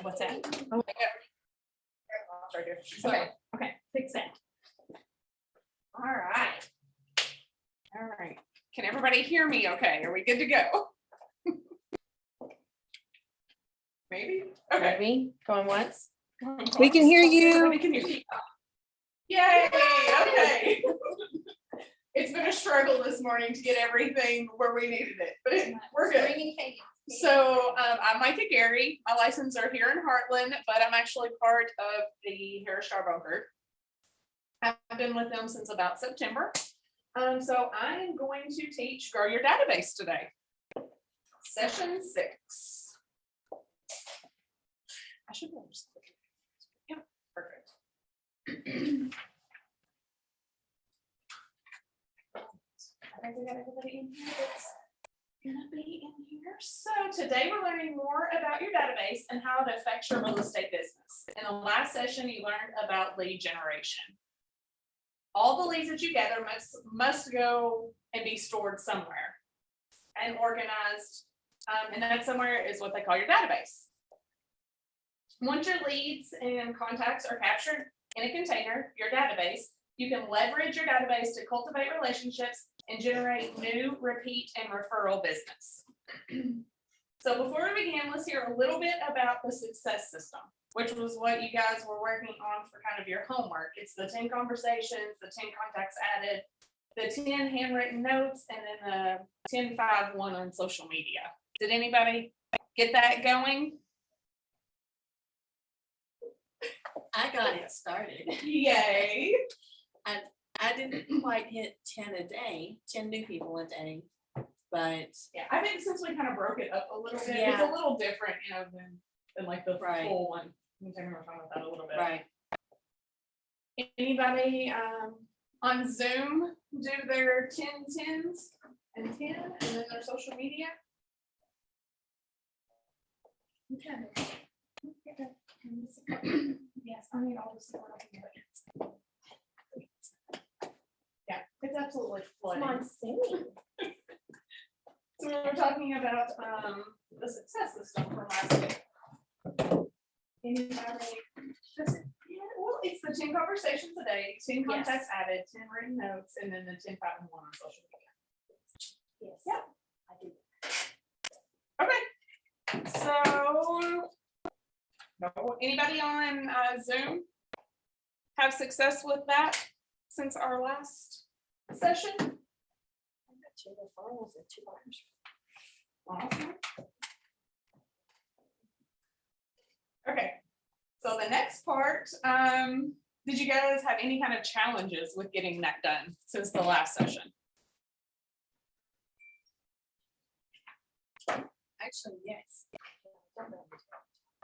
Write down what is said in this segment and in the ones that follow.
What's that? Oh. Right here. Okay, okay, fix that. All right. All right. Can everybody hear me okay? Are we good to go? Maybe? Okay. Maybe, going once. We can hear you. Everybody can hear me. Yay, okay. It's been a struggle this morning to get everything where we needed it, but we're good. So I'm Micah Gary. My license are here in Heartland, but I'm actually part of the Harris Star Bunker. I've been with them since about September. So I am going to teach Grow Your Database today. Session 6. I should go just click it. Yeah, perfect. I think we got everybody in here that's gonna be in here. So today we're learning more about your database and how it affects your real estate business. In the last session, you learned about lead generation. All the leads that you gather must go and be stored somewhere and organized. And that somewhere is what they call your database. Once your leads and contacts are captured in a container, your database, you can leverage your database to cultivate relationships and generate new, repeat, and referral business. So before we begin, let's hear a little bit about the success system, which was what you guys were working on for kind of your homework. It's the 10 conversations, the 10 contacts added, the 10 handwritten notes, and then the 10-5-1 on social media. Did anybody get that going? I got it started. Yay. I didn't quite hit 10 a day, 10 new people a day, but Yeah, I think since we kind of broke it up a little bit, it's Yeah. a little different, you know, than like the Right. full one. We can talk about that a little bit. right. Anybody on Zoom do their 10 10s and 10 and then their social media? Okay. Yes, I need all the support I can get. Yeah, it's absolutely flooding. So we were talking about the success system from last week. Anybody? Well, it's the 10 conversations a day, 10 contacts added, 10 written notes, and then the 10-5-1 on social media. Yes. Yeah. Okay. So, no, anybody on Zoom have success with that since our last session? I got 2 referrals and 2 buyers. Awesome. Okay, so the next part, did you guys have any kind of challenges with getting that done since the last session? Actually, yes.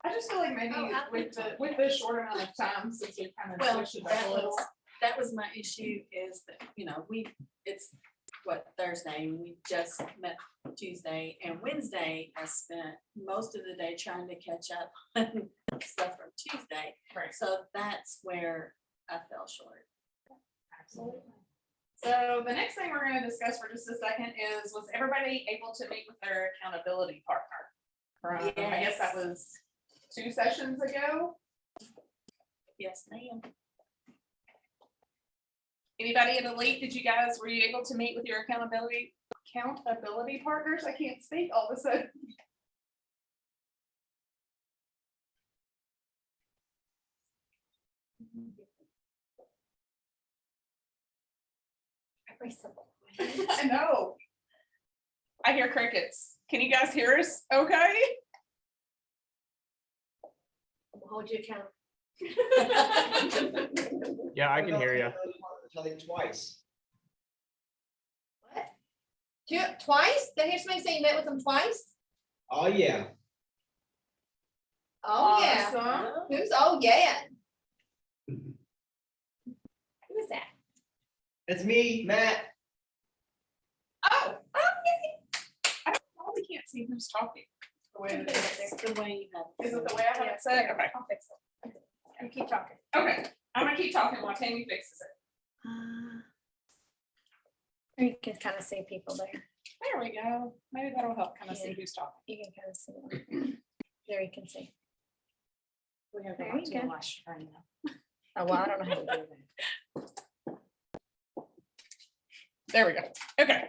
I just feel like maybe with the short amount of time since we kind of Well, switched it up a little. that was my issue is that, you know, it's what, Thursday, and we just met Tuesday, and Wednesday I spent most of the day trying to catch up on stuff from Tuesday. Right. So that's where I fell short. Absolutely. So the next thing we're going to discuss for just a second is, was everybody able to meet with their accountability partner? I guess that was 2 sessions ago. Yes, ma'am. Anybody at Elite, were you able to meet with your accountability partners? I can't speak all of a sudden. I know. I hear crickets. Can you guys hear us okay? We'll hold you accountable. Yeah, I can hear you. I think twice. What? Twice? Did I hear somebody say you met with them twice? Oh, yeah. Oh, yeah. Awesome. Who's, oh, yeah. Who is that? It's me, Matt. Oh, I probably can't see who's talking. The way that it is. That's the way you have. Is it the way I have it set? Okay. I'll fix it. You keep talking. Okay, I'm gonna keep talking while Tammy fixes it. You can kind of see people there. There we go. Maybe that'll help kind of see Yeah. who's talking. You can kind of see them. There you can see. We have to There go you to the go. last screen now. Oh, well, I don't know how to do that. There we go. Okay.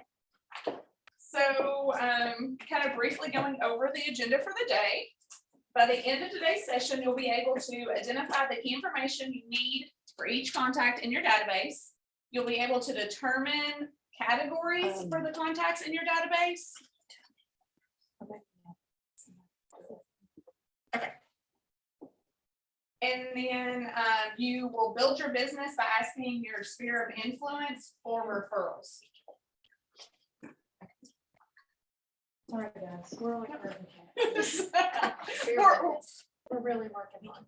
So, kind of briefly going over the agenda for the day. By the end of today's session, you'll be able to identify the key information you need for each contact in your database. You'll be able to determine categories for the contacts in your database. Okay. And then you will build your business by asking your sphere of influence for referrals. Sorry, guys, we're only currently. Or- We're really working on.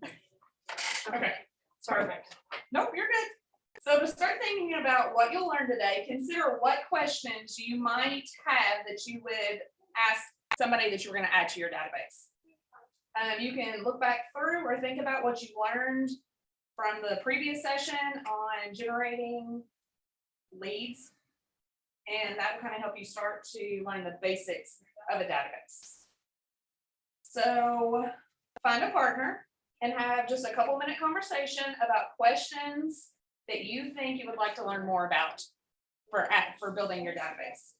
Okay. Sorry. Perfect. Nope, you're good. So to start thinking about what you'll learn today, consider what questions you might have that you would ask somebody that you're going to add to your database. You can look back through or think about what you learned from the previous session on generating leads. And that will kind of help you start to learn the basics of a database. So find a partner and have just a couple-minute conversation about questions that you think you would like to learn more about for building your database.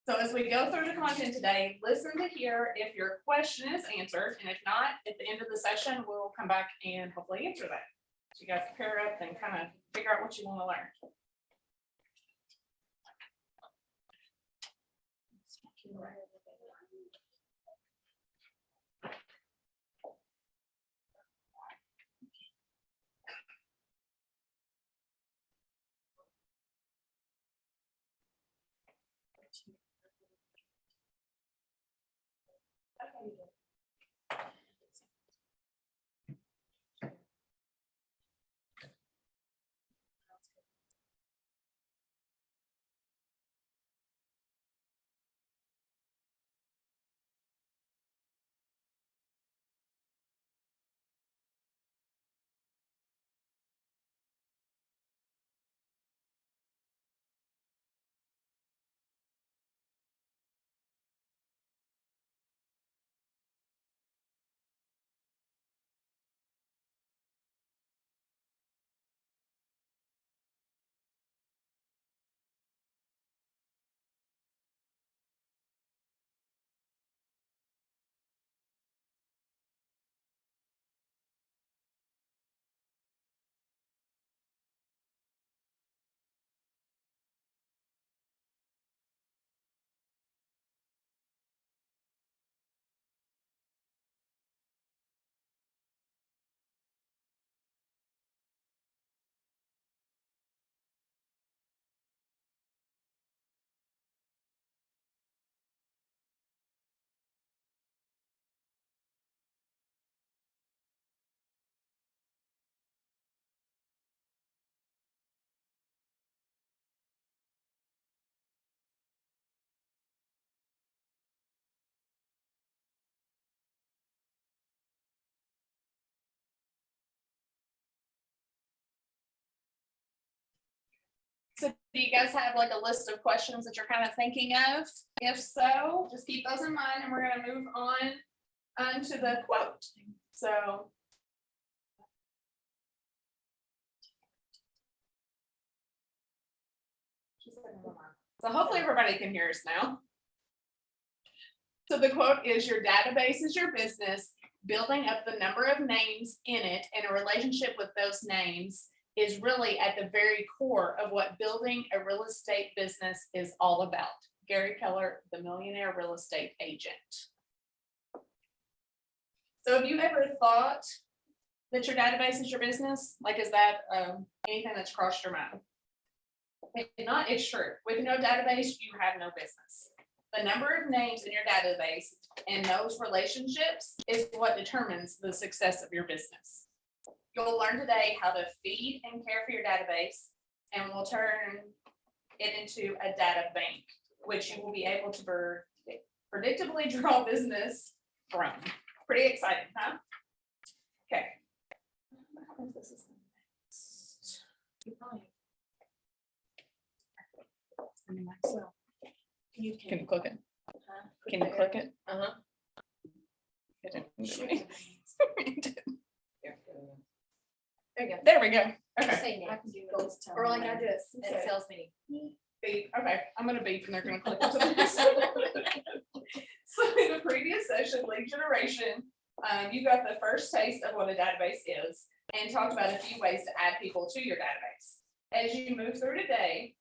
So as we go through the content today, listen to hear if your question is answered, and if not, at the end of the session, we'll come back and hopefully answer that. So you guys pair up and kind of figure out what you want to learn. So do you guys have like a list of questions that you're kind of thinking of? If so, just keep those in mind and we're gonna move on to the quote. So. So hopefully everybody can hear us now. So the quote is, your database is your business. Building up the number of names in it and a relationship with those names is really at the very core of what building a real estate business is all about. Gary Keller, the millionaire real estate agent. So have you ever thought that your database is your business? Like, is that anything that's crossed your mind? If not, it's true. With no database, you have no business. The number of names in your database and those relationships is what determines the success of your business. You'll learn today how to feed and care for your database, and we'll turn it into a data bank, which you will be able to predictably draw business from. Pretty exciting, huh? Okay. You Can you click it? huh? Can you click it? Sure. there we go. Okay. Say I next. can do what it's telling Or like me. I do it at sales meeting. Beep. Okay, I'm gonna beep and they're gonna click into this. So in the previous session, lead generation, you got the first taste of what a database is and talked about a few ways to add people to your database. As you move through today,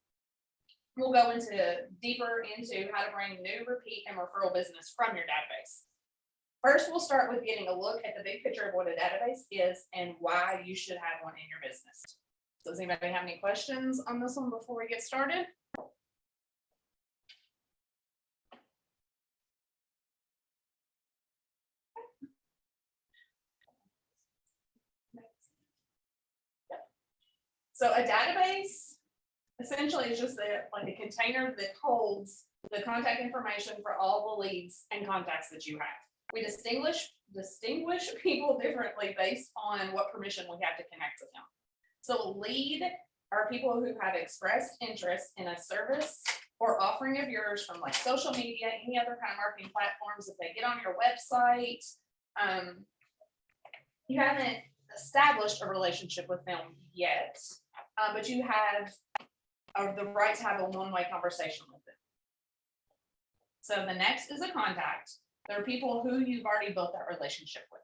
we'll go deeper into how to bring new, repeat, and referral business from your database. First, we'll start with getting a look at the big picture of what a database is and why you should have one in your business. So does anybody have any questions on this one before we get started? So a database essentially is just like a container that holds the contact information for all the leads and contacts that you have. We distinguish people differently based on what permission we have to connect with them. So a lead are people who have expressed interest in a service or offering of yours from like social media, any other kind of marketing platforms. If they get on your website, you haven't established a relationship with them yet, but you have the right to have a one-way conversation with them. So the next is a contact. There are people who you've already built that relationship with.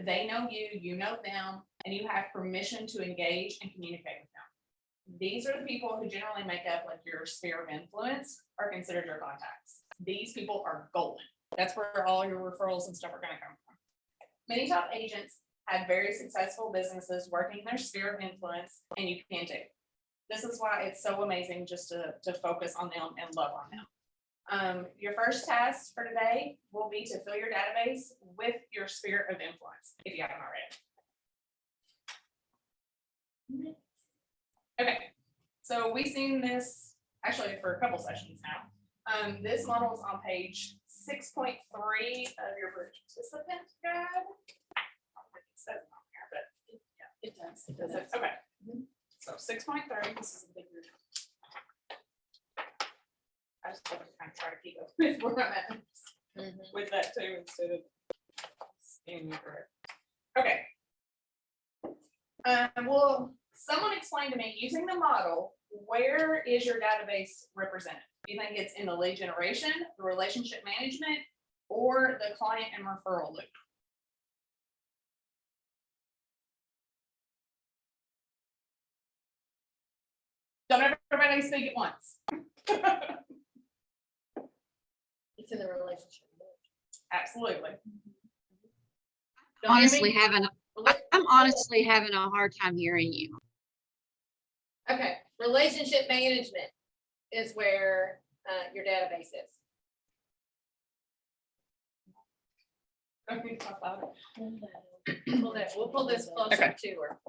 They know you, you know them, and you have permission to engage and communicate with them. These are the people who generally make up like your sphere of influence are considered your contacts. These people are golden. That's where all your referrals and stuff are going to come from. Many top agents have very successful businesses working in their sphere of influence, and you can too. This is why it's so amazing just to focus on them and love on them. Your first task for today will be to fill your database with your sphere of influence, if you haven't already. Okay, so we've seen this actually for a couple sessions now. This model is on page 6.3 of your participant guide. I don't think it says it on here, but It does. it does. Okay. So 6.3, this is a bigger. I just have to kind of try to keep up with where I'm at with that too, instead of being correct. Okay. Well, someone explained to me using the model, where is your database represented? Do you think it's in the lead generation, the relationship management, or the client and referral loop? Don't everybody speak at once. It's in the relationship. Absolutely. Honestly I'm honestly having a hard time hearing you. Okay, relationship management is where your database is. Okay, talk louder. We'll pull this closer Okay. to her.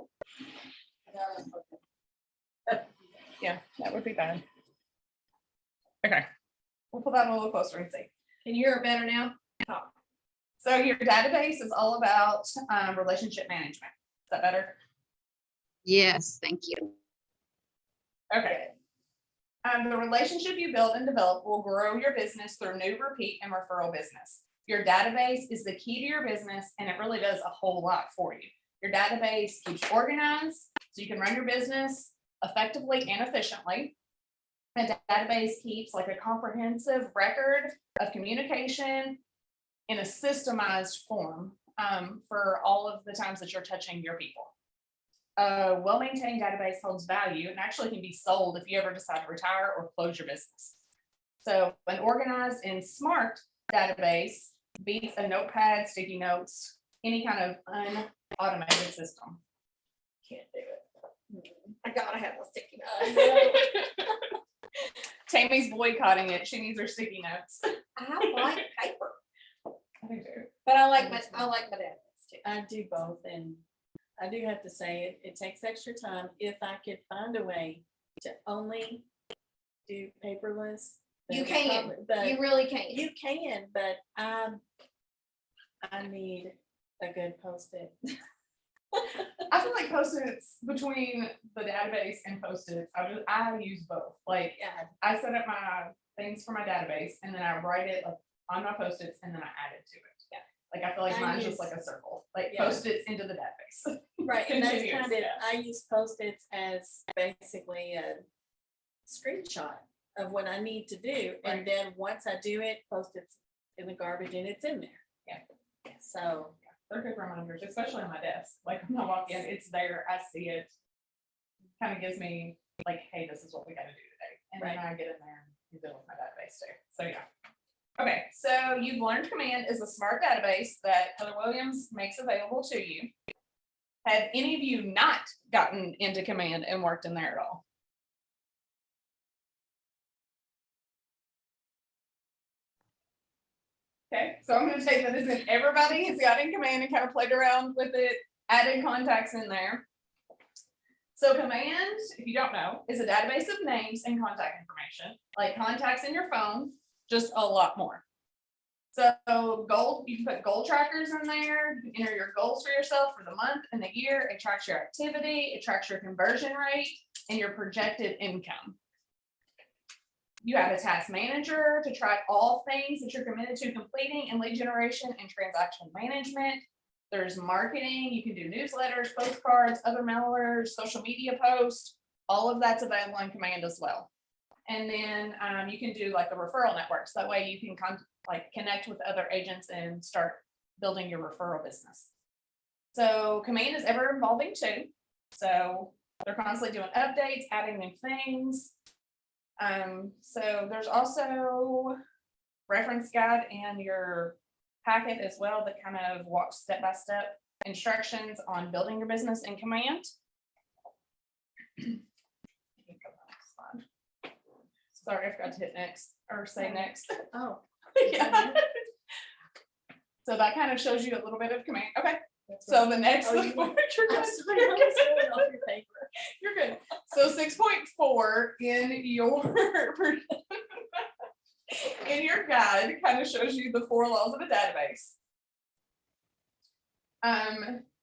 Yeah, that would be bad. Okay, we'll pull that a little closer and see. Can you hear her better now? So your database is all about relationship management. Is that better? Yes, thank you. Okay. The relationship you build and develop will grow your business through new, repeat, and referral business. Your database is the key to your business, and it really does a whole lot for you. Your database keeps you organized so you can run your business effectively and efficiently. A database keeps like a comprehensive record of communication in a systemized form for all of the times that you're touching your people. A well-maintained database holds value and actually can be sold if you ever decide to retire or close your business. So an organized and smart database beats a notepad, sticky notes, any kind of unautomated system. Can't do it. I gotta have a sticky note. Tammy's boycotting it. She needs her sticky notes. I like paper, I do too. but I like my database too. I do both, and I do have to say it takes extra time. If I could find a way to only do paperless. You then can, probably- But you really can. you can, but I need a good Post-it. I feel like Post-its between the database and Post-its, I use both. Like Yeah, I set up my things for my database and then I write it like on my Post-its and then I add it to it. Yeah. Like I feel like I mine's use- just like a circle, like Yeah. Post-its into the database. Right, and that's continues, kind of, yeah. I use Post-its as basically a screenshot of what I need to do. Right. And then once I do it, Post-its in the garbage and it's in there. Yeah. So, They're good reminders, especially on my desk. Like when I walk in, it's there, I see it. Kind of gives me like, hey, this is what we gotta do today. And then I get in there and deal with my database too. So yeah. Okay, so you've learned Command is a smart database that Heather Williams makes available to you. Have any of you not gotten into Command and worked in there at all? Okay, so I'm gonna take that as in everybody has got in Command and kind of played around with it, added contacts in there. So Command, if you don't know, is a database of names and contact information, like contacts in your phone, just a lot more. So goal, you can put goal trackers in there, you can enter your goals for yourself for the month and the year, it tracks your activity, it tracks your conversion rate and your projected income. You have a task manager to track all things that you're committed to completing in lead generation and transaction management. There's marketing, you can do newsletters, postcards, other mailers, social media posts, all of that's available in Command as well. And then you can do like the referral networks. That way you can connect with other agents and start building your referral business. So Command is ever evolving too. So they're constantly doing updates, adding new things. So there's also reference guide in your packet as well that kind of walks step-by-step instructions on building your business in Command. Sorry, I forgot to hit next or say next. oh, Yeah. So that kind of shows you a little bit of Command. Okay. So the next, Oh, you you're want- good. I'm sorry, I was going off your paper. You're good. So 6.4 in your in your guide kind of shows you the 4 laws of a database.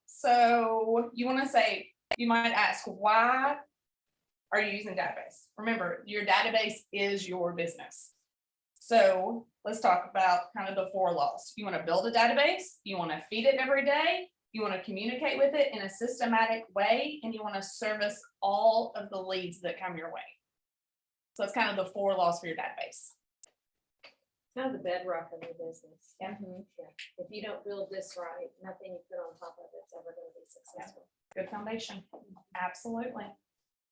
So you want to say, you might ask, why are you using database? Remember, your database is your business. So let's talk about kind of the 4 laws. You want to build a database, you want to feed it every day, you want to communicate with it in a systematic way, and you want to service all of the leads that come your way. So that's kind of the 4 laws for your database. Kind of the bedrock of your business. Yeah. Yeah. If you don't build this right, nothing you put on top of it's ever going to be successful. Good foundation. Absolutely.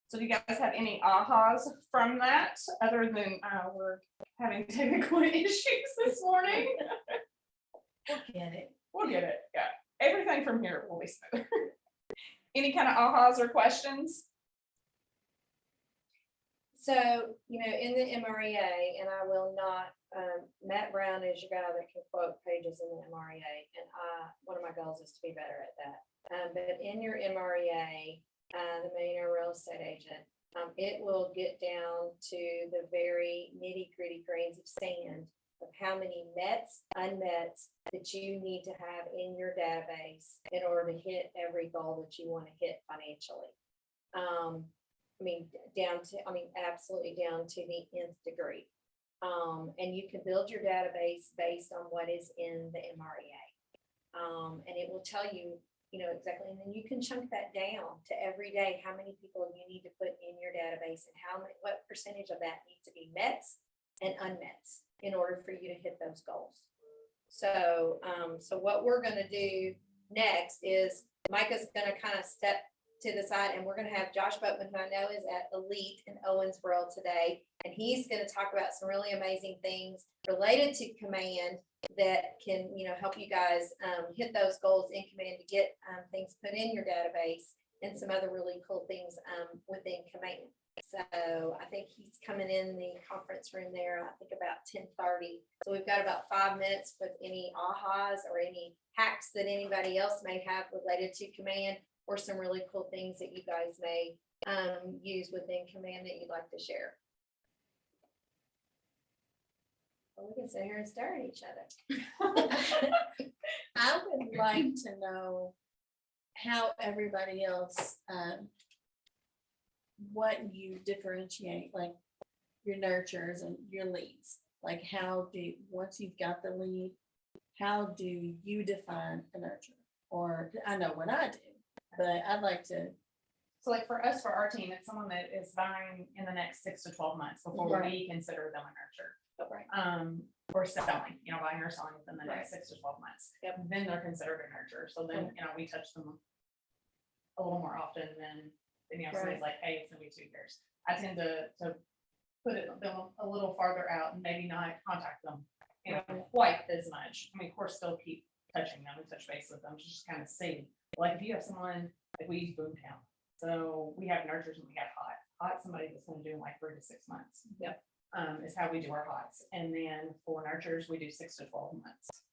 So do you guys have any ahas from that other than we're having technical issues this morning? We'll get it. We'll get it. Yeah. Everything from here will be smoother. Any kind of ahas or questions? So, in the MREA, and I will not, Matt Brown is your guy that can quote pages in the MREA, and one of my goals is to be better at that. But in your MREA, the Millionaire Real Estate Agent, it will get down to the very nitty-gritty grains of sand of how many mets, unmets that you need to have in your database in order to hit every goal that you want to hit financially. Absolutely down to the nth degree. And you can build your database based on what is in the MREA. And it will tell you, exactly, and then you can chunk that down to every day, how many people you need to put in your database and what percentage of that needs to be mets and unmets in order for you to hit those goals. So, so what we're going to do next is Micah's going to kind of step to the side, and we're going to have Josh Boatman, who I know is at Elite in Owensboro today, and he's going to talk about some really amazing things related to Command that can, help you guys hit those goals in Command to get things put in your database and some other really cool things within Command. So I think he's coming in the conference room there, I think about 10:30. So we've got about 5 minutes with any ahas or any hacks that anybody else may have related to Command, or some really cool things that you guys may use within Command that you'd like to share. Well, we can sit here and stare at each other. I would like to know how everybody else, what you differentiate, like your nurtures and your leads. Like once you've got the lead, how do you define a nurture? Or I know what I do. but I'd like to, So like for us, for our team, it's someone that is buying in the next 6 to 12 months before Right. we consider them a nurture. Right. Or selling, buying or selling within the next Right. 6 to 12 months. Yep. Then they're considered a nurture. So then, we touch them a little more often than, somebody's like, hey, it's gonna be 2 years. I tend to put them a little farther out and maybe not contact them, quite as much. I mean, of course, still keep touching them and touch base with them to just kind of see. Like if you have someone, like we use Boomtown, so we have nurtures and we have hot. Hot, somebody that's gonna do like 3 to 6 months. Yep. Is how we do our hots. And then for nurtures, we do 6 to 12 months.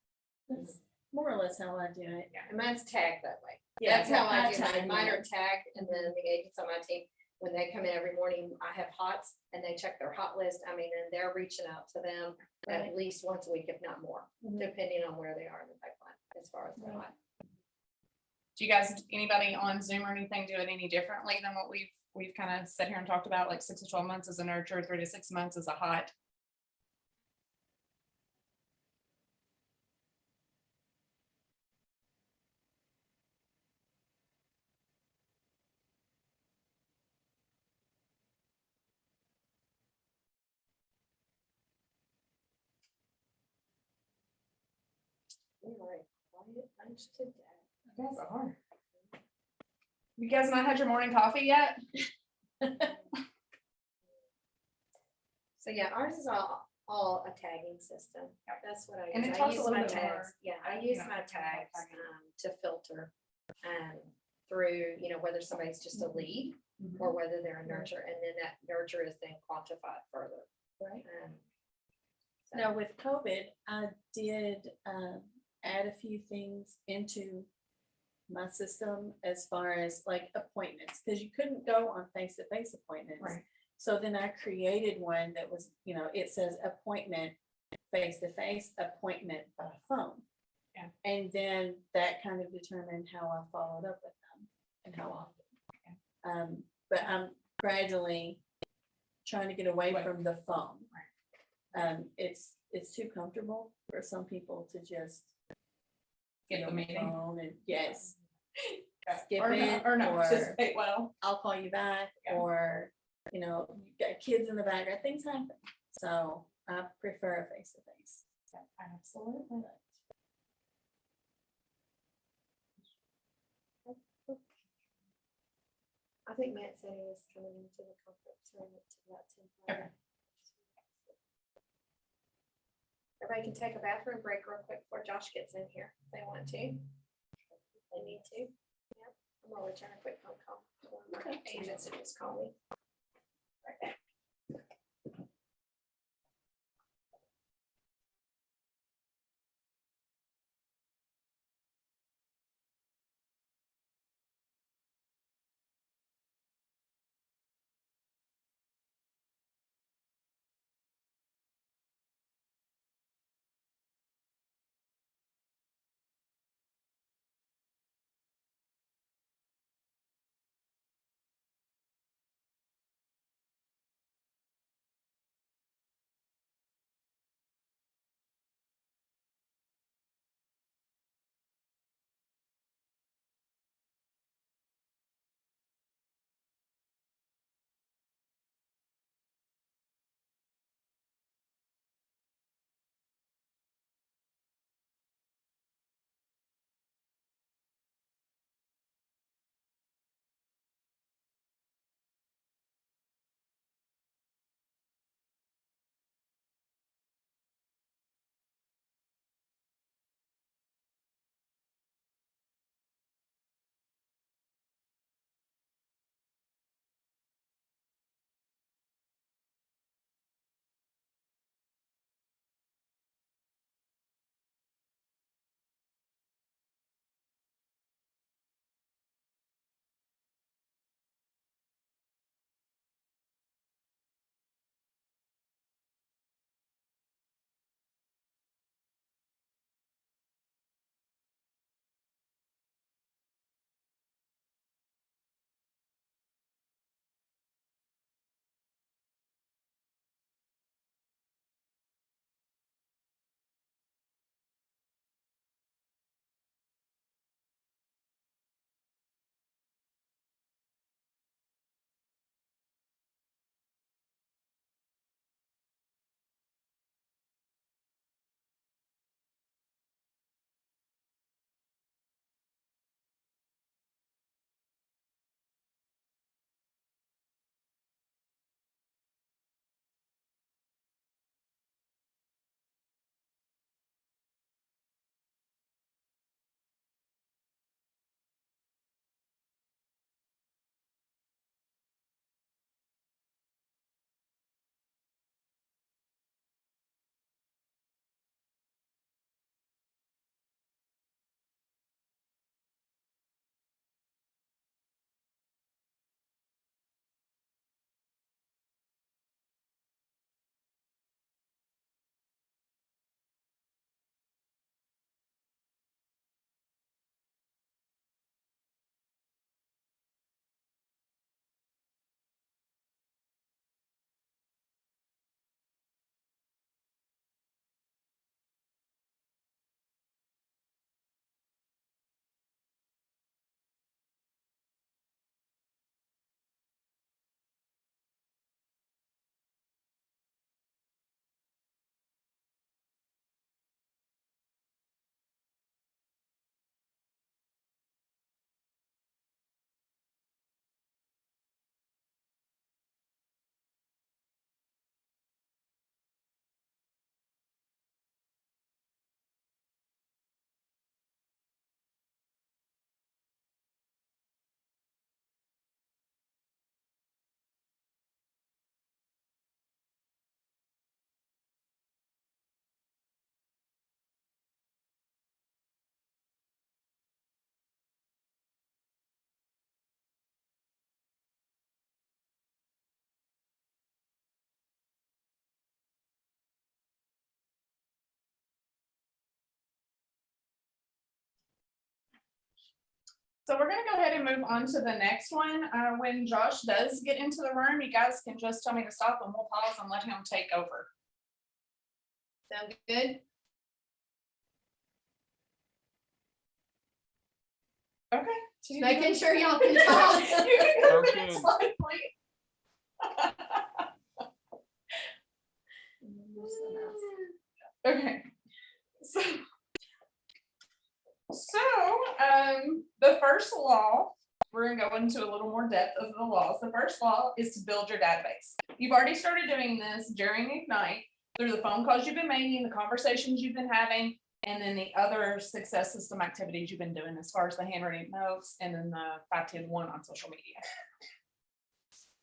that's more or less how I do it. And mine's tagged that way. Yeah, That's how I do tag mine. Mine mine. are tagged, and then the agents on my team, when they come in every morning, I have hots and they check their hot list. I mean, and they're reaching out to them Right. at least once a week, if not more, Mhm. depending on where they are in the pipeline as far as their Right. hot. Do you guys, anybody on Zoom or anything do it any differently than what we've kind of sat here and talked about, like 6 to 12 months as a nurture, 3 to 6 months as a hot? We are a quiet bunch today. You guys are. You guys not had your morning coffee yet? So yeah, ours is all a tagging system. That's what I And it use. I talks a use little my bit more, tags. Yeah, I use you know, my about tags tagging. to filter through, whether somebody's just a lead or whether they're a nurture, and then that nurture is then quantified further. Right. So- Now with COVID, I did add a few things into my system as far as like appointments, because you couldn't go on face-to-face appointments. Right. So then I created one that was, it says appointment face-to-face, appointment by phone. Yeah. And then that kind of determined how I followed up with them and how often. But I'm gradually trying to get away Right. from the phone. It's too comfortable for some people to just Get be the on meeting. phone and yes, Yeah. skip Or it, not participate well. I'll call you back, Yeah. or, you've got kids in the background, things happen. So I prefer a face-to-face. Absolutely. I think Matt said he was coming into the conference room at about 10:30. Okay. Everybody can take a bathroom break real quick before Josh gets in here, if they want to. They need to. Yeah, I'm gonna return a quick phone call to one of my agents that just called me. Right back. So we're gonna go ahead and move on to the next one. When Josh does get into the room, you guys can just tell me to stop and we'll pause and let him take over. Sound good? Okay. Just making sure y'all can talk. You can go to the Okay. next slide, please. Okay. The first law, we're gonna go into a little more depth of the laws. The first law is to build your database. You've already started doing this during Ignite through the phone calls you've been making, the conversations you've been having, and then the other success system activities you've been doing as far as the handwritten notes and then the 5-10-1 on social media.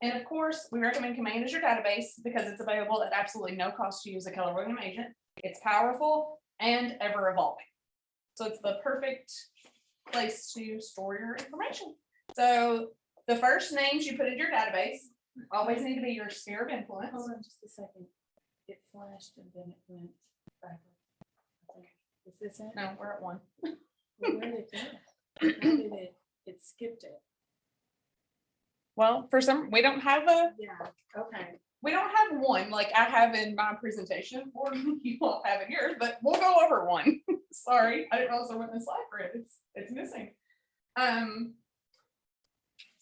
And of course, we recommend Command as your database because it's available at absolutely no cost to use a Keller Williams agent. It's powerful and ever evolving. So it's the perfect place to store your information. So the first names you put in your database always need to be your sphere of influence. Hold on just a second. It flashed and then it went backwards. I think. Is this it? No, we're at 1. Well, where did it go? How did it skipped it? Well, we don't have Yeah, okay. we don't have one like I have in my presentation, or you won't have in yours, but we'll go over one. Sorry, I didn't also went the slide for it. It's missing.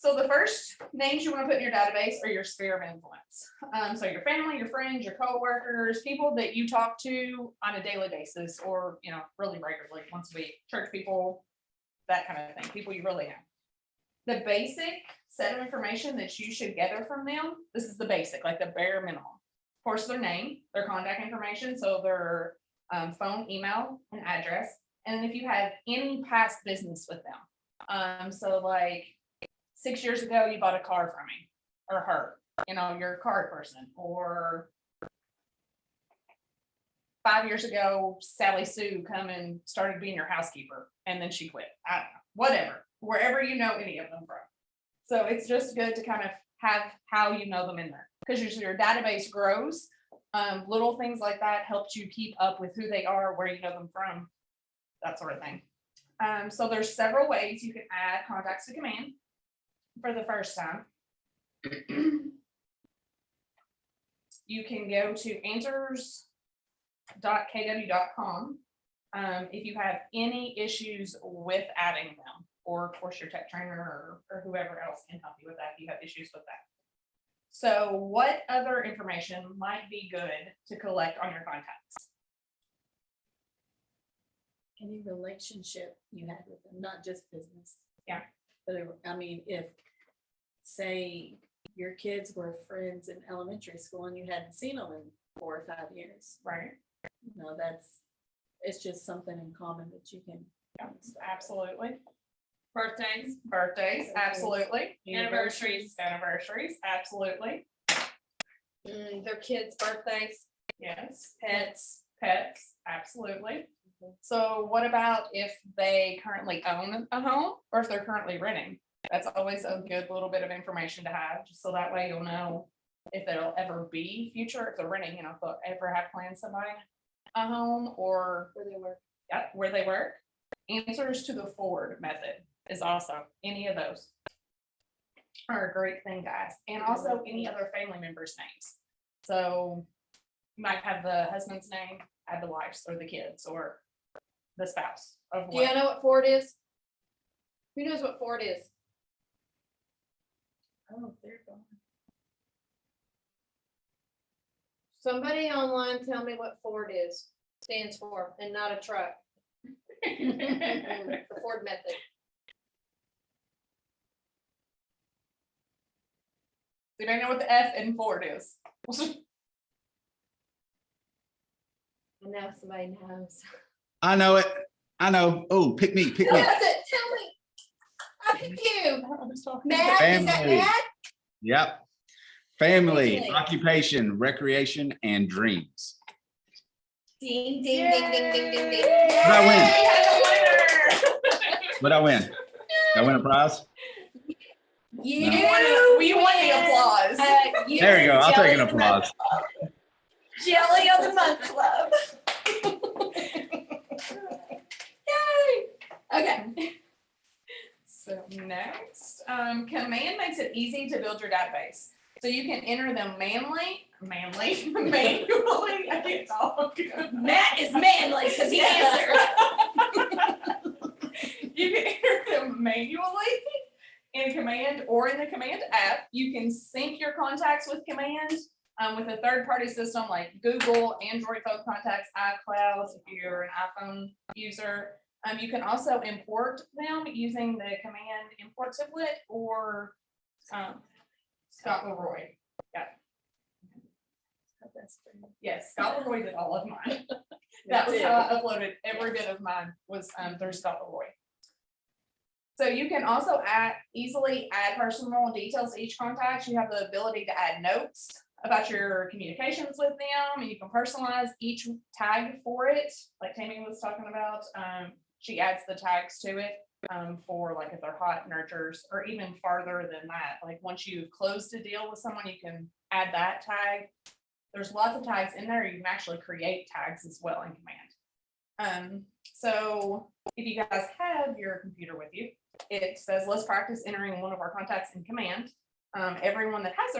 So the first names you want to put in your database are your sphere of influence. So your family, your friends, your coworkers, people that you talk to on a daily basis, or really regularly, once a week, church people, that kind of thing, people you really know. The basic set of information that you should gather from them, this is the basic, like the bare minimum. Of course, their name, their contact information, so their phone, email, and address. And then if you have any past business with them. So like 6 years ago, you bought a car from me or her, you're a card person, or 5 years ago, Sally Sue come and started being your housekeeper and then she quit. I don't know, whatever, wherever you know any of them from. So it's just good to kind of have how you know them in there, because usually your database grows. Little things like that helps you keep up with who they are, where you know them from, that sort of thing. So there's several ways you can add contacts to Command for the first time. You can go to answers.kw.com if you have any issues with adding them, or of course your tech trainer or whoever else can help you with that if you have issues with that. So what other information might be good to collect on your contacts? Any relationship you had with them, not just business. Yeah. But I mean, if, say, your kids were friends in elementary school and you hadn't seen them in 4 or 5 years, Right. It's just something in common that you can. Yeah, absolutely. Birthdays. Birthdays, absolutely. Anniversaries. Anniversaries, absolutely. Their kids' birthdays, Yes. pets. Pets, absolutely. So what about if they currently own a home, or if they're currently renting? That's always a good little bit of information to have, just so that way you'll know if there'll ever be future, if they're renting, if they'll ever have plans to buy a home, or Where they work. where they work. Answers to the forward method is also, any of those are a great thing to ask. And also any other family members' names. So you might have the husband's name, add the wife's or the kids or the spouse of Do you one. know what Ford is? Who knows what Ford is? Oh, they're gone. Somebody online tell me what Ford stands for, and not a truck. The Ford method. They don't know what the F in Ford is. And now somebody knows. I know it. I know. Oh, pick me, pick Who me. is it? Tell me. I pick you. Matt, is that Family. Matt? Yep. Family, Family. occupation, recreation, and dreams. Ding, ding, ding, ding, ding, ding, ding. What I win? We have a winner. What'd I win? Did I win a prize? You We want the win. applause. There you go. I'll take an Jelly of the applause. Month- Jelly of the Month Club. Yay. Okay. So next, command makes it easy to build your database. So you can enter them manually, manually, I can't talk. Matt is manly because he answered. You can enter them manually in command or in the command app. You can sync your contacts with command with a third-party system like Google, Android phone contacts, iCloud, if you're an iPhone user. You can also import them using the command import template or Scott Leroy. Yeah. Yes, Scott Leroy did all of mine. That was how I uploaded every bit of mine was through Scott Leroy. So you can also easily add personal details to each contact. You have the ability to add notes about your communications with them, and you can personalize each tag for it, like Tammy was talking about. She adds the tags to it for like if they're hot nurtures or even farther than that. Like once you've closed a deal with someone, you can add that tag. There's lots of tags in there. You can actually create tags as well in command. So if you guys have your computer with you, it says, let's practice entering one of our contacts in command. Everyone that has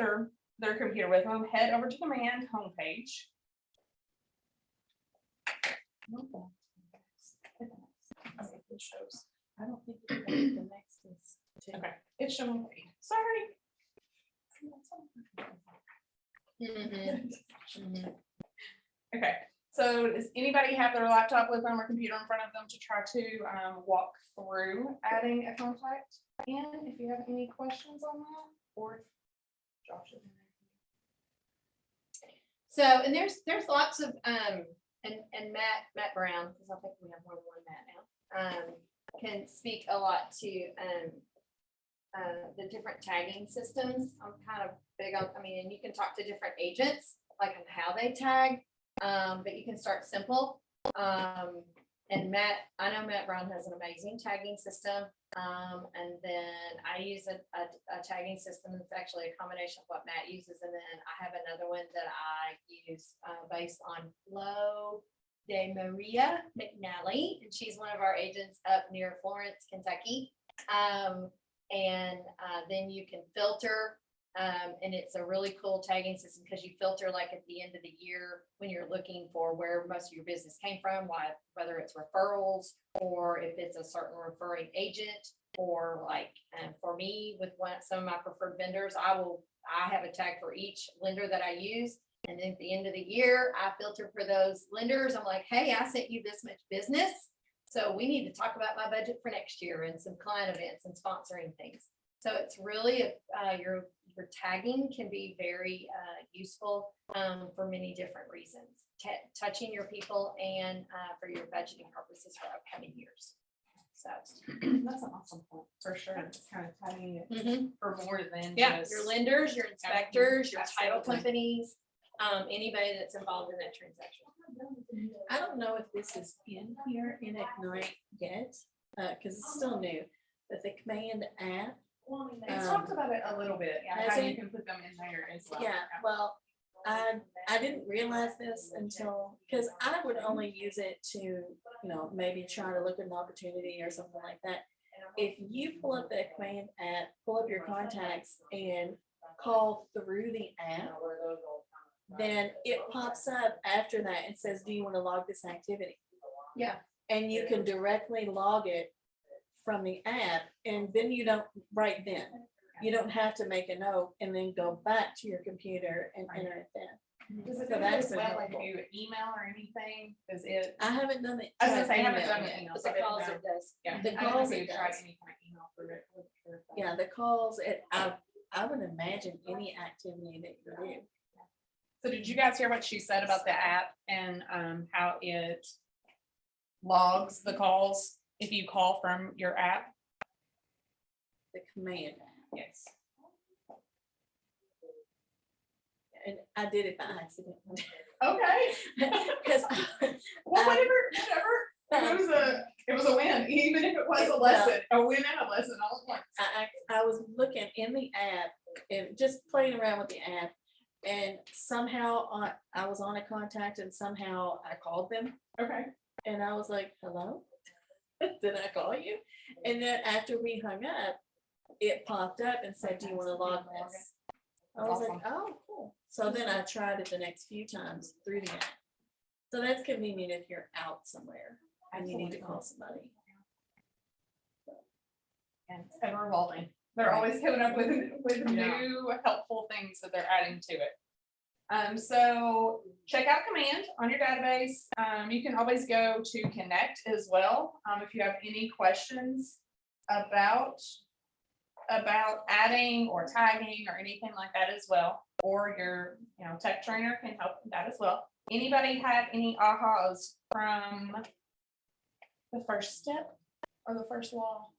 their computer with them, head over to command homepage. I don't think the next is. Okay, it's showing me. Sorry. Okay, so does anybody have their laptop with them or computer in front of them to try to walk through adding a contact? And if you have any questions on that, or if Josh is. So, and there's lots of, and Matt Brown, because I think we have more than one Matt now, can speak a lot to, the different tagging systems. I'm kind of big on, and you can talk to different agents, like on how they tag, but you can start simple. And I know Matt Brown has an amazing tagging system. And then I use a tagging system. It's actually a combination of what Matt uses. And then I have another one that I use based on Flo De Maria McNally. And she's one of our agents up near Florence, Kentucky. Then you can filter. And it's a really cool tagging system because you filter like at the end of the year when you're looking for where most of your business came from, whether it's referrals or if it's a certain referring agent, or like for me with some of my preferred vendors, I have a tag for each lender that I use. And then at the end of the year, I filter for those lenders. I'm like, hey, I sent you this much business, so we need to talk about my budget for next year and some client events and sponsoring things. So it's really your tagging can be very useful for many different reasons, touching your people and for your budgeting purposes for upcoming years. So That's an awesome point, for sure. It's kind of tying it for more than just. your lenders, your inspectors, your title Absolutely. companies, anybody that's involved in that transaction. I don't know if this is in here in Ignite yet, because it's still new, but the command app. It's talked about it a little bit, Has how you it? can put them in there as well. Yeah, well, I didn't realize this until, because I would only use it to, maybe try to look at an opportunity or something like that. If you pull up the command app, pull up your contacts and call through the app, then it pops up after that and says, do you want to log this activity? Yeah. And you can directly log it from the app, and then you don't, right then, you don't have to make a note and then go back to your computer and enter it then. Does it So do that's as well, like helpful. if you email or anything, does it? I haven't done it. I was gonna say, I haven't email done it. yet. email, But so I the didn't calls know. it does. Yeah, the I didn't calls know if it you tried does. any kind of email through it. I wasn't sure if that- Yeah, the calls, I would imagine any activity that you do. So did you guys hear what she said about the app and how it logs the calls if you call from your app? The command app. Yes. And I did it by accident. Okay. Because Well, whatever. It was a win, even if it was a lesson, a win and a lesson. I was like, I was looking in the app and just playing around with the app, and somehow I was on a contact and somehow I called them okay. and I was like, hello? Did I call you? And then after we hung up, it popped up and said, do you want to log this? I was like, oh, cool. So then I tried it the next few times through the app. So that's convenient if you're out somewhere and you need to call somebody. And it's ever evolving. They're always coming up with new helpful things that they're adding to it. So check out Command on your database. You can always go to Connect as well. If you have any questions about adding or tagging or anything like that as well, or your tech trainer can help with that as well. Anybody have any ahas from the first step or the first wall?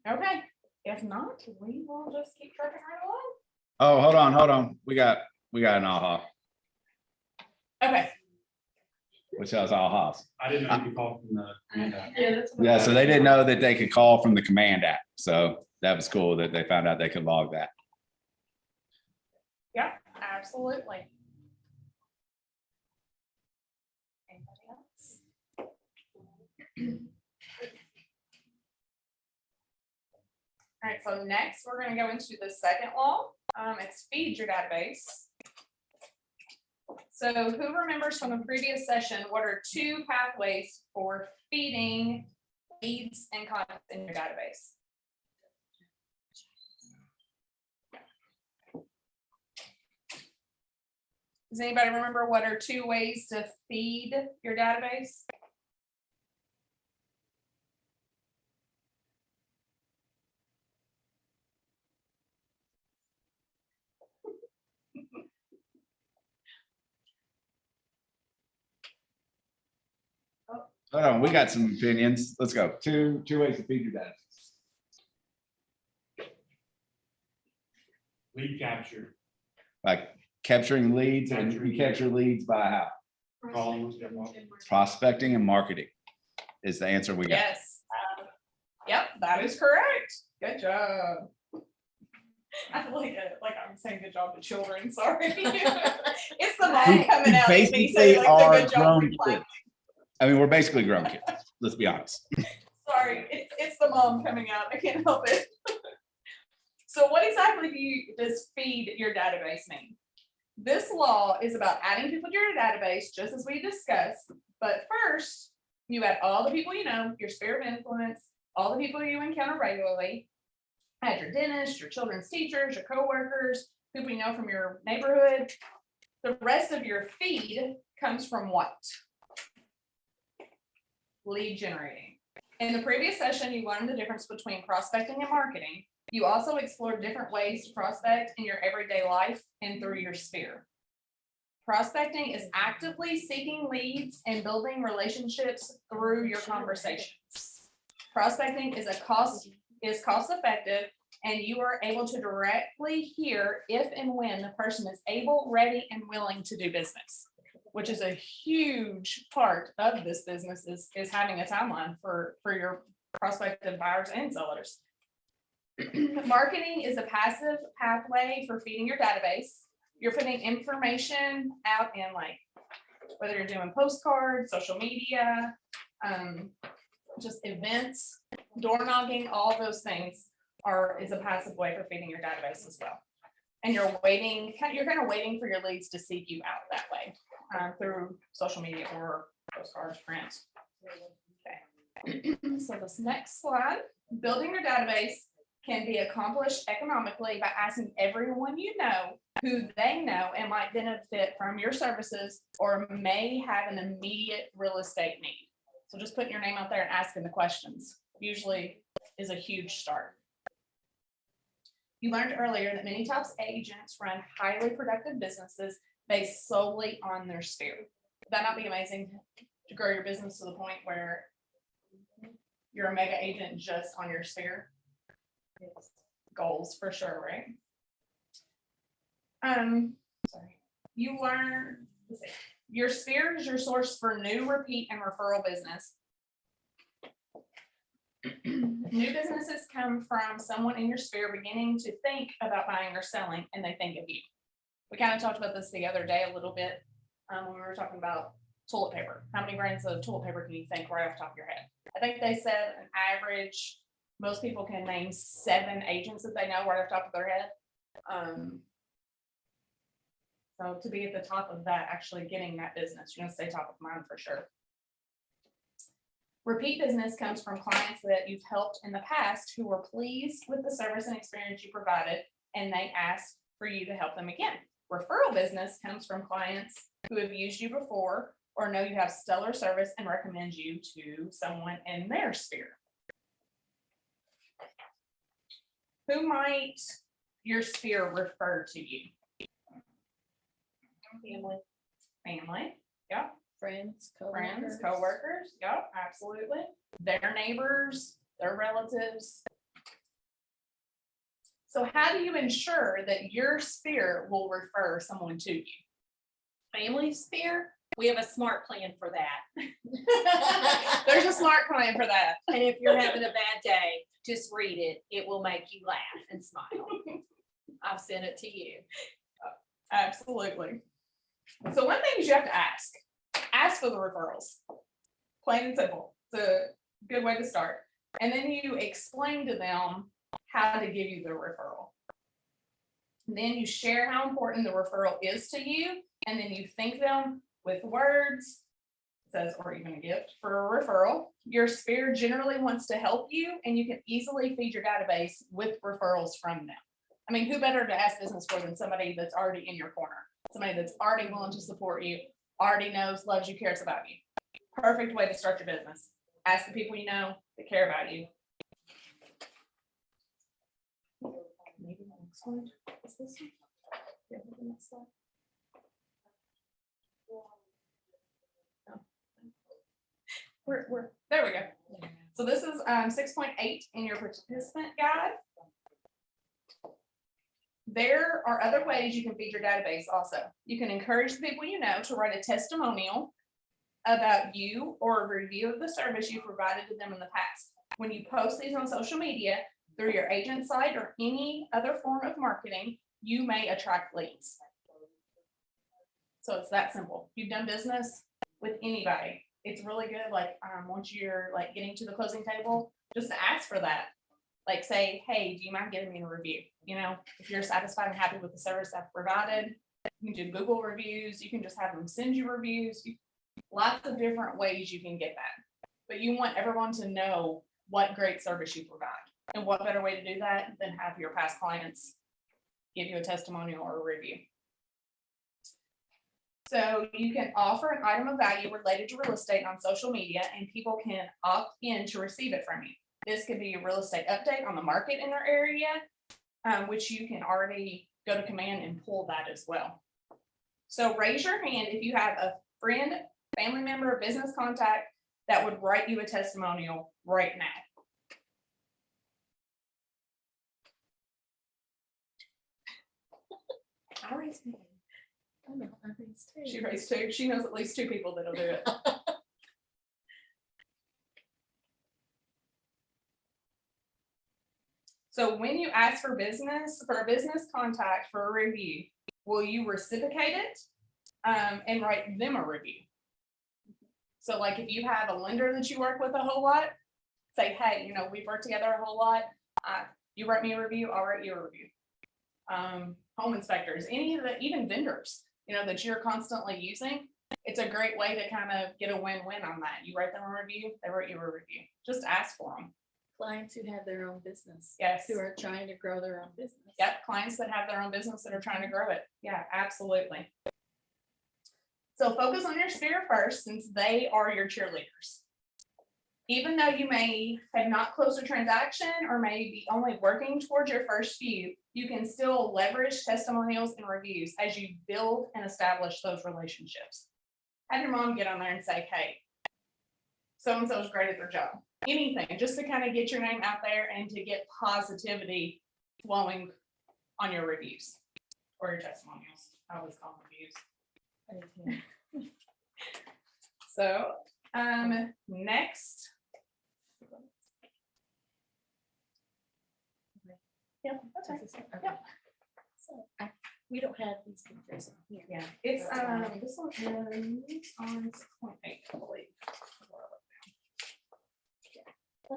Okay, if not, we will just keep trucking right along. Oh, hold on. We got an aha, Okay. which has ahas. I didn't know you could call from the. command app. Yeah, so they didn't know that they could call from the command app. So that was cool that they found out they could log that. Yeah, absolutely. Anybody else? All right, so next we're going to go into the second law. It's feed your database. So who remembers from the previous session, what are two pathways for feeding leads and contacts in your database? Does anybody remember what are two ways to feed your database? Hold on, we got some opinions. Let's go. Two ways to feed your data. Lead capture, Like capturing leads, and you capture leads by how? calling, yeah, well, Prospecting and marketing is the answer we got. Yes. Yep, that is correct. Good job. I feel like I'm saying good job to children, sorry. It's the mom coming out at me saying like are a good job. grown kids. I mean, we're basically grown kids. Let's be honest. Sorry, it's the mom coming out. I can't help it. So what exactly does feed your database mean? This law is about adding people to your database, just as we discussed. But first, you add all the people you know, your sphere of influence, all the people you encounter regularly. Add your dentist, your children's teachers, your coworkers, people you know from your neighborhood. The rest of your feed comes from what? Lead generating. In the previous session, you learned the difference between prospecting and marketing. You also explored different ways to prospect in your everyday life and through your sphere. Prospecting is actively seeking leads and building relationships through your conversations. Prospecting is cost effective, and you are able to directly hear if and when the person is able, ready, and willing to do business, which is a huge part of this business is having a timeline for your prospective buyers and sellers. Marketing is a passive pathway for feeding your database. You're putting information out in whether you're doing postcards, social media, just events, door knocking, all those things is a passive way for feeding your database as well. And you're kind of waiting for your leads to seek you out that way through social media or postcards, print. Okay. So this next slide, building your database can be accomplished economically by asking everyone you know who they know and might benefit from your services or may have an immediate real estate need. So just putting your name out there and asking the questions usually is a huge start. You learned earlier that many top agents run highly productive businesses based solely on their sphere. Would that not be amazing to grow your business to the point where you're a mega agent just on your sphere? It's goals for sure, right? Sorry. You learn, your sphere is your source for new, repeat, and referral business. New businesses come from someone in your sphere beginning to think about buying or selling, and they think of you. We kind of talked about this the other day a little bit, when we were talking about toilet paper. How many brands of toilet paper can you think right off the top of your head? I think they said an average, most people can name 7 agents that they know right off the top of their head. So to be at the top of that, actually getting that business, you're gonna stay top of mind for sure. Repeat business comes from clients that you've helped in the past who were pleased with the service and experience you provided, and they asked for you to help them again. Referral business comes from clients who have used you before or know you have stellar service and recommend you to someone in their sphere. Who might your sphere refer to you? Family, yeah. Friends, Friends, coworkers, yep, absolutely. Their neighbors, their relatives. So how do you ensure that your sphere will refer someone to you? Family sphere, we have a smart plan for that. There's a smart plan for that. And if you're having a bad day, just read it. It will make you laugh and smile. I've sent it to you. Absolutely. So one thing is you have to ask for the referrals. Plain and simple. It's a good way to start. And then you explain to them how to give you the referral. Then you share how important the referral is to you, and then you thank them with words, says, or even a gift for a referral. Your sphere generally wants to help you, and you can easily feed your database with referrals from them. I mean, who better to ask business for than somebody that's already in your corner? Somebody that's already willing to support you, already knows, loves you, cares about you. Perfect way to start your business. Ask the people you know that care about you. Maybe the next one is this one. Yeah, the next slide. Oh. There we go. So this is 6.8 in your participant guide. There are other ways you can feed your database also. You can encourage the people you know to write a testimonial about you or a review of the service you provided to them in the past. When you post these on social media, through your agent site or any other form of marketing, you may attract leads. So it's that simple. You've done business with anybody. It's really good. Like once you're like getting to the closing table, just ask for that. Like say, hey, do you mind giving me a review? You know, if you're satisfied and happy with the service I've provided, you can do Google reviews. You can just have them send you reviews. Lots of different ways you can get that. But you want everyone to know what great service you provide. And what better way to do that than have your past clients give you a testimonial or a review. So you can offer an item of value related to real estate on social media, and people can opt in to receive it from you. This could be a real estate update on the market in their area, which you can already go to command and pull that as well. So raise your hand if you have a friend, family member, business contact that would write you a testimonial right now. I raised my hand. I know, I raised 2. She raised 2. She knows at least 2 people that'll do it. So when you ask for a business contact for a review, will you reciprocate it and write them a review? So like if you have a lender that you work with a whole lot, say, hey, you know, we've worked together a whole lot. You write me a review, I'll write you a review. Home inspectors, any of the, even vendors, you know, that you're constantly using, it's a great way to kind of get a win-win on that. You write them a review, they write you a review. Just ask for them. Clients who have their own business. Yes. Who are trying to grow their own business. Yep, clients that have their own business that are trying to grow it. Yeah, absolutely. So focus on your sphere first, since they are your cheerleaders. Even though you may have not closed a transaction or may be only working towards your first few, you can still leverage testimonials and reviews as you build and establish those relationships. Have your mom get on there and say, hey, so-and-so is great at their job. Anything, just to kind of get your name out there and to get positivity flowing on your reviews or your testimonials. I always call them reviews. So next, Yeah, that's right. Yep. We don't have these pictures on here. Yeah, it's, this one is on 6.8, I believe.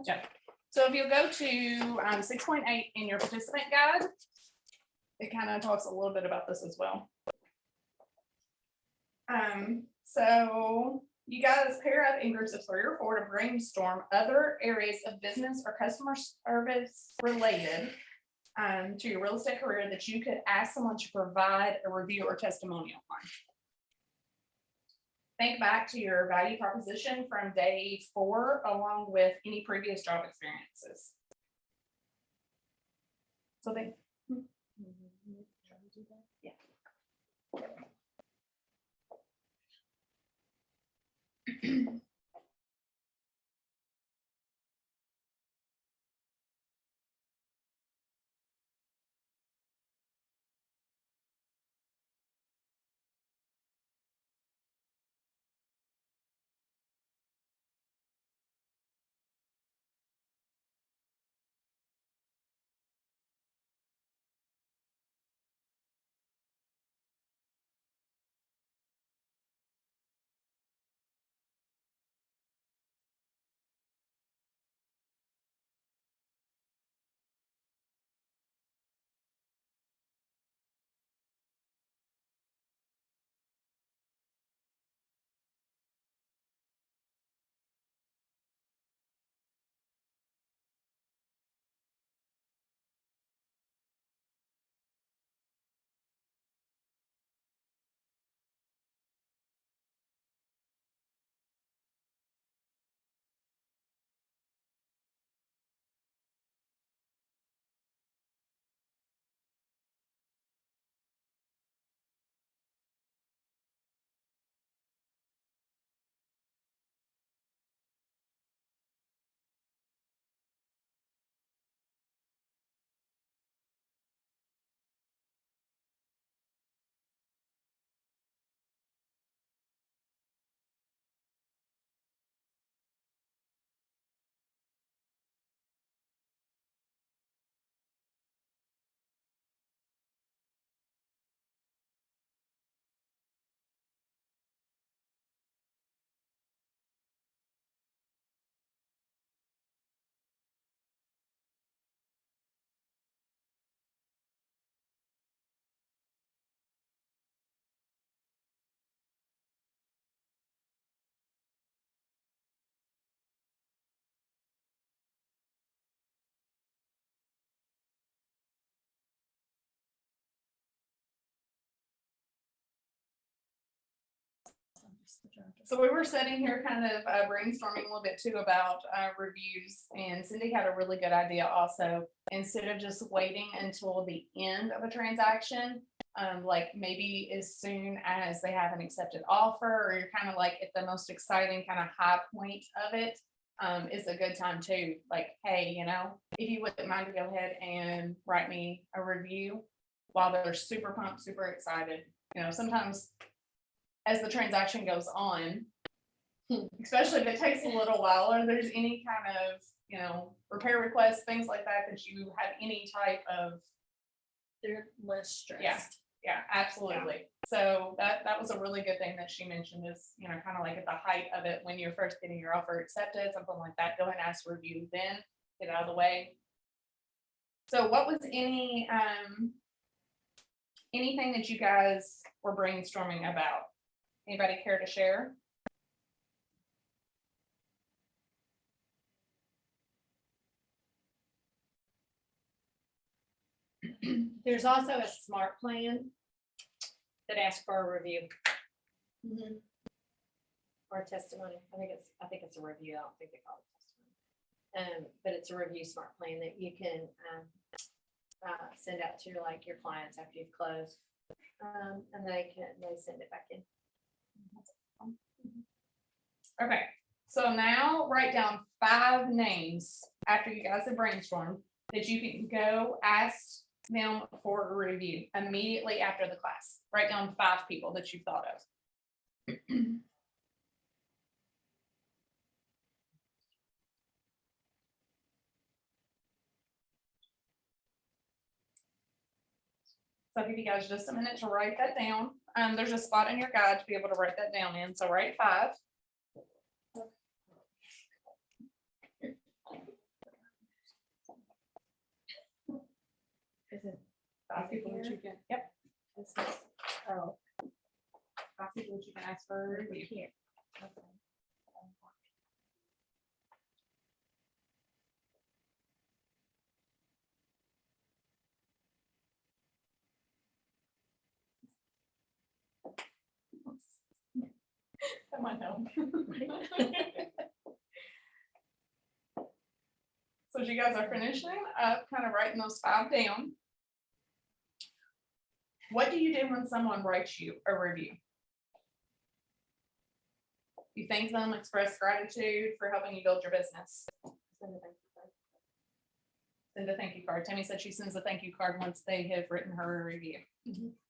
Yeah, so if you go to 6.8 in your participant guide, it kind of talks a little bit about this as well. So you guys pair up in groups of 3 or 4 to brainstorm other areas of business or customer service related to your real estate career that you could ask someone to provide a review or testimonial on. Think back to your value proposition from day 4, along with any previous job experiences. So they, yeah. So we were sitting here kind of brainstorming a little bit too about reviews, and Cindy had a really good idea also. Instead of just waiting until the end of a transaction, like maybe as soon as they have an accepted offer, or you're kind of like at the most exciting kind of high point of it, is a good time too. Like, hey, if you wouldn't mind to go ahead and write me a review while they're super pumped, super excited. Sometimes as the transaction goes on, especially if it takes a little while, or there's any kind of, repair requests, things like that, that you have any type of, They're less stressed. yeah, absolutely. So that was a really good thing that she mentioned is, kind of like at the height of it, when you're first getting your offer accepted, something like that, go ahead and ask for review, then get out of the way. So what was anything that you guys were brainstorming about? Anybody care to share? There's also a SMART plan that asks for a review. Or testimony. I think it's a review. I don't think they call it testimony. But it's a review SMART plan that you can send out to your clients after you've closed. And they send it back in. Okay, so now write down 5 names after you guys have brainstormed that you can go ask them for a review immediately after the class. Write down 5 people that you've thought of. So I'll give you guys just a minute to write that down. There's a spot in your guide to be able to write that down in, so write 5. Is it 5 people that you can, yep. Oh, 5 people that you can ask for a review. here. That might help. So as you guys are finishing up, kind of writing those 5 down. What do you do when someone writes you a review? You thank them, express gratitude for helping you build your business. Send a thank you card. Tammy said she sends a thank you card once they have written her a review.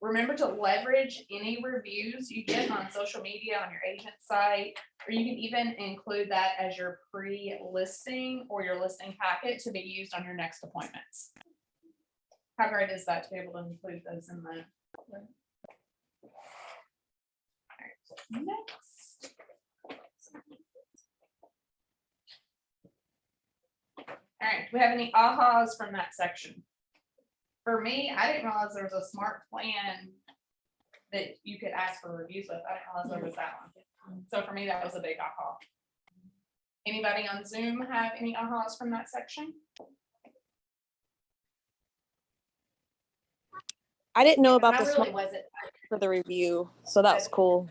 Remember to leverage any reviews you get on social media, on your agent site, or you can even include that as your pre-listing or your listing packet to be used on your next appointments. How great is that to be able to include those in the. Next. All right, do we have any ahas from that section? For me, I didn't realize there was a smart plan that you could ask for reviews with. I didn't realize there was that one. So for me, that was a big aha. Anybody on Zoom have any ahas from that section? I didn't know about I the really smart wasn't, for the review, so that was cool.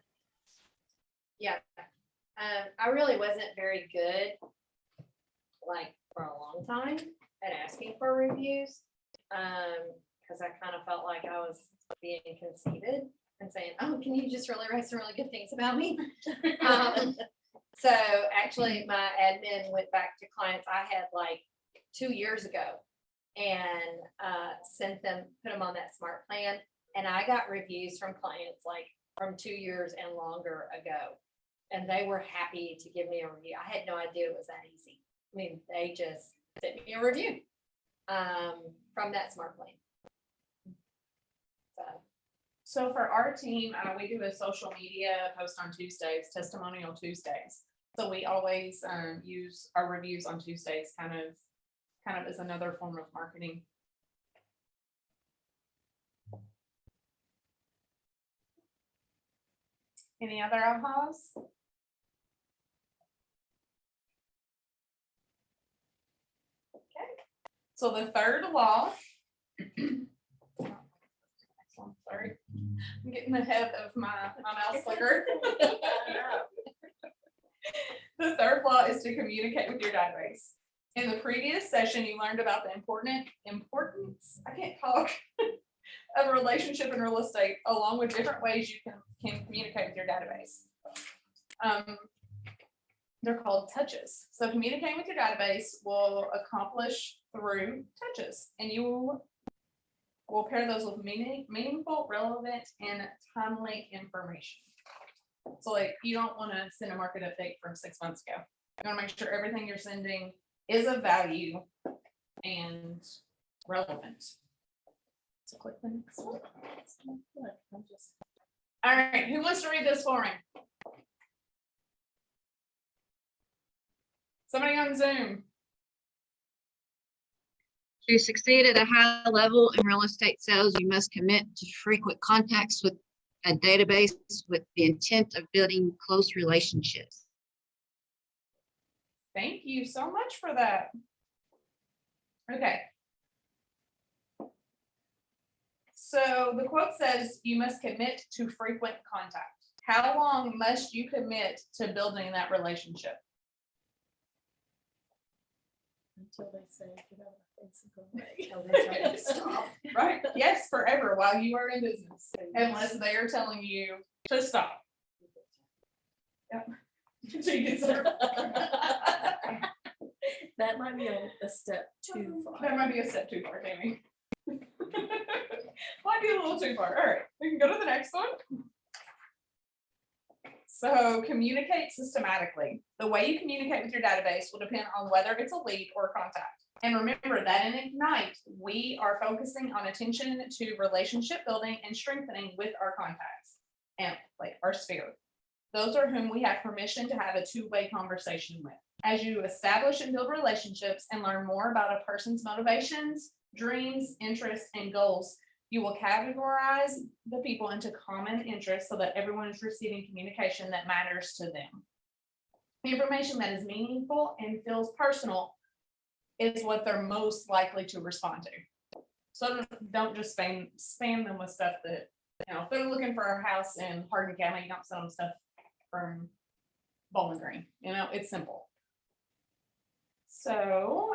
yeah. I really wasn't very good, like, for a long time at asking for reviews. Because I kind of felt like I was being conceited and saying, oh, can you just really write some really good things about me? So actually, my admin went back to clients I had like 2 years ago and sent them, put them on that smart plan. And I got reviews from clients like from 2 years and longer ago. And they were happy to give me a review. I had no idea it was that easy. I mean, they just sent me a review from that smart plan. So for our team, we do a social media post on Tuesdays, Testimonial Tuesdays. So we always use our reviews on Tuesdays, kind of as another form of marketing. Any other ahas? Okay. So the third law. Sorry, I'm getting ahead of my mouse clicker. The third law is to communicate with your database. In the previous session, you learned about the importance, I can't talk, of a relationship in real estate, along with different ways you can communicate with your database. They're called touches. So communicating with your database will accomplish through touches, and you will pair those with meaningful, relevant, and timely information. So like, you don't want to send a market update from 6 months ago. You want to make sure everything you're sending is of value and relevant. So click the next one. All right, who wants to read this for me? Somebody on Zoom. To succeed at a high level in real estate sales, you must commit to frequent contacts with a database with the intent of building close relationships. Thank you so much for that. Okay. So the quote says you must commit to frequent contact. How long must you commit to building that relationship? Until they say, get out of my face and go away. Oh, that's right. Stop. Right? Yes, forever while you are in business, unless they are telling you to stop. Yep. So you can start. That might be a step too far. That might be a step too far, Tammy. Might be a little too far. All right, we can go to the next one. So communicate systematically. The way you communicate with your database will depend on whether it's a lead or a contact. And remember that in Ignite, we are focusing on attention to relationship building and strengthening with our contacts and like our sphere. Those are whom we have permission to have a two-way conversation with. As you establish and build relationships and learn more about a person's motivations, dreams, interests, and goals, you will categorize the people into common interests so that everyone is receiving communication that matters to them. Information that is meaningful and feels personal is what they're most likely to respond to. So don't just spam them with stuff that, you know, if they're looking for a house in Hardin County, you don't send them stuff from Bowling Green, you know, it's simple. So,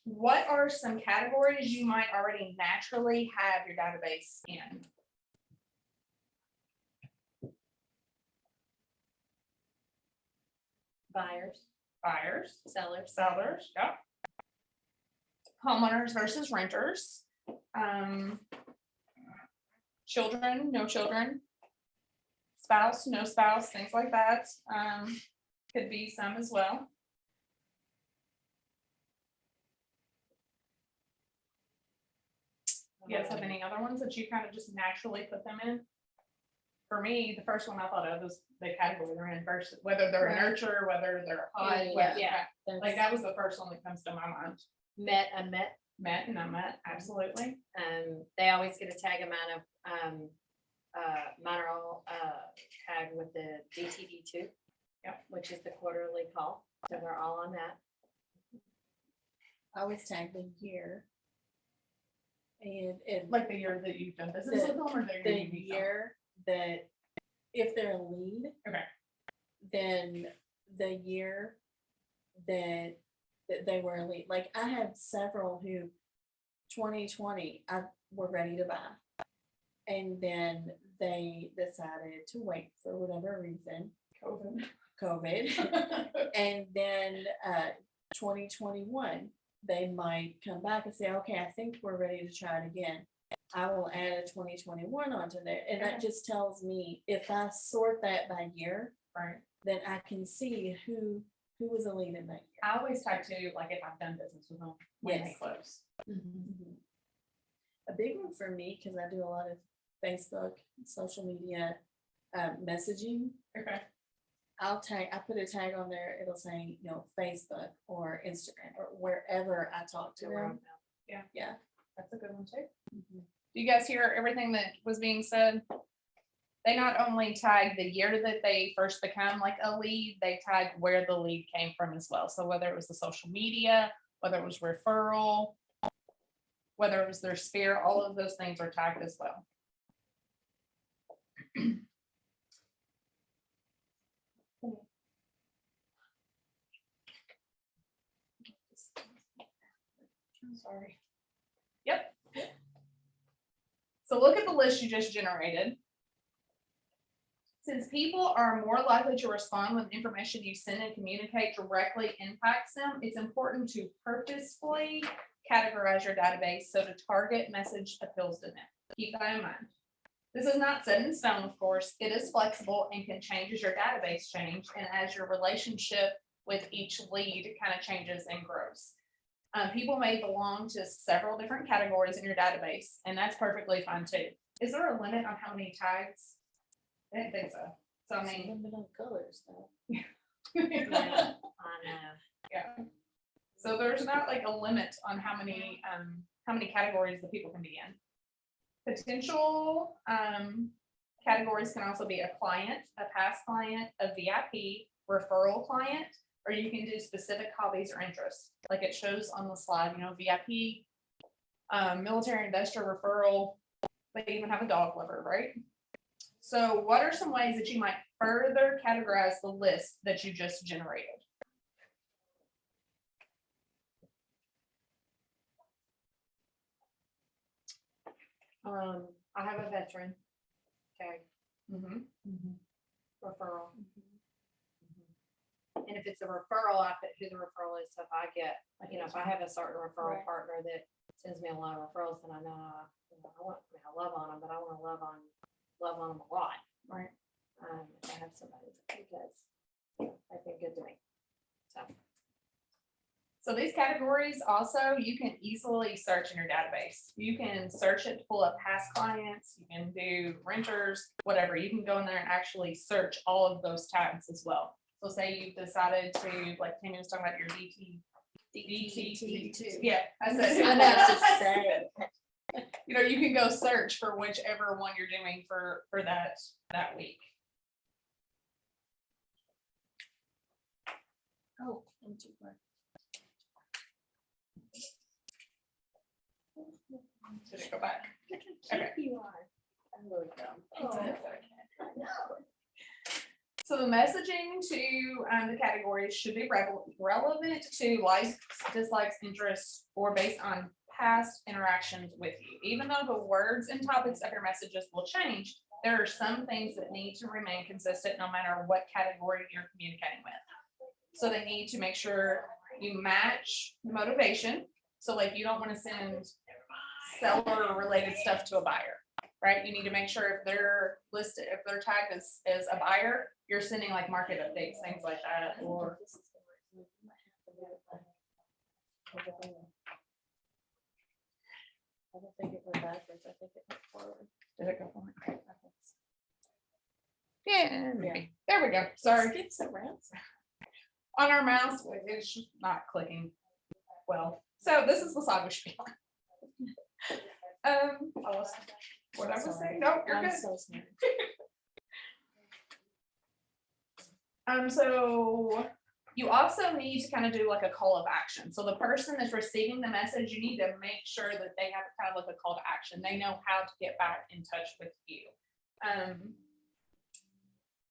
what are some categories you might already naturally have your database in? Buyers, Buyers, sellers, sellers, yeah. Homeowners versus renters. Children, no children. Spouse, no spouse, things like that. Could be some as well. You guys have any other ones that you kind of just naturally put them in? For me, the first one I thought of was the category they're in first, whether they're a Right. nurture, whether they're hot, Yeah. like that was the first one that comes to my mind. met, unmet. Met and unmet, absolutely. They always get a tag amount of, mine are all, tagged with the DTD2. Yep. Which is the quarterly call, so they're all on that. I was tagged in here. And Like the year that you've done business with them or the the year you meet them? year that, if they're a lead. Okay. Then the year that they were a lead, like I had several who 2020, were ready to buy. And then they decided to wait for whatever reason, COVID. And then 2021, they might come back and say, okay, I think we're ready to try it again. I will add a 2021 onto there. And that just tells me, if I sort that by year, Right. then I can see who was a lead in that year. I always try to, like, if I've done business with them, when they Yes. close. A big one for me, because I do a lot of Facebook, social media, messaging. Okay. I put a tag on there, it'll say, Facebook or Instagram or wherever I talk to them. Yeah. That's a good one too. Do you guys hear everything that was being said? They not only tag the year that they first become like a lead, they tag where the lead came from as well. So whether it was the social media, whether it was referral, whether it was their sphere, all of those things are tagged as well. Sorry. Yep. So look at the list you just generated. Since people are more likely to respond when information you send and communicate directly impacts them, it's important to purposefully categorize your database so the target message appeals to them. Keep that in mind. This is not set in stone, of course. It is flexible and can change as your database change and as your relationship with each lead kind of changes and grows. People may belong to several different categories in your database, and that's perfectly fine too. Is there a limit on how many tags? I didn't think so. So I mean, Limit on colors though. Yeah, I know. yeah. So there's not like a limit on how many categories the people can be in. Potential categories can also be a client, a past client, a VIP, referral client, or you can do specific hobbies or interests, like it shows on the slide, VIP, military industrial referral, they even have a dog lover, right? So what are some ways that you might further categorize the list that you just generated? I have a veteran tag, Mm-hmm. referral. And if it's a referral, I put who the referral is, so if I get, if I have a certain referral Right. partner that sends me a lot of referrals, then I know, I love on them, but I wanna love on them a lot. Right. If I have somebody because they've been good to me, so. So these categories also, you can easily search in your database. You can search it to pull up past clients, you can do renters, whatever. You can go in there and actually search all of those tabs as well. So say you've decided to, like Tammy was talking about your DT. Yeah. I said- I know to say. You know, you can go search for whichever one you're doing for that week. Oh, I'm too far. Did it go back? Okay. You are. I'm really dumb. So the messaging to the categories should be relevant to likes, dislikes, interests, or based on past interactions with you. Even though the words and topics of your messages will change, there are some things that need to remain consistent no matter what category you're communicating with. So they need to make sure you match the motivation. So like you don't want to send seller related stuff to a buyer, right? You need to make sure if they're listed, if they're tagged as a buyer, you're sending like market updates, things like that, or. I don't think it went backwards, I think it went forward. Did it go forward? Yeah, maybe. There we go. Sorry. Skips around. On our mouse, it's just not clicking well. So this is the saga spiel. What I was saying, no, you're I'm good. so sorry. So you also need to kind of do like a call of action. So the person that's receiving the message, you need to make sure that they have kind of like a call to action. They know how to get back in touch with you.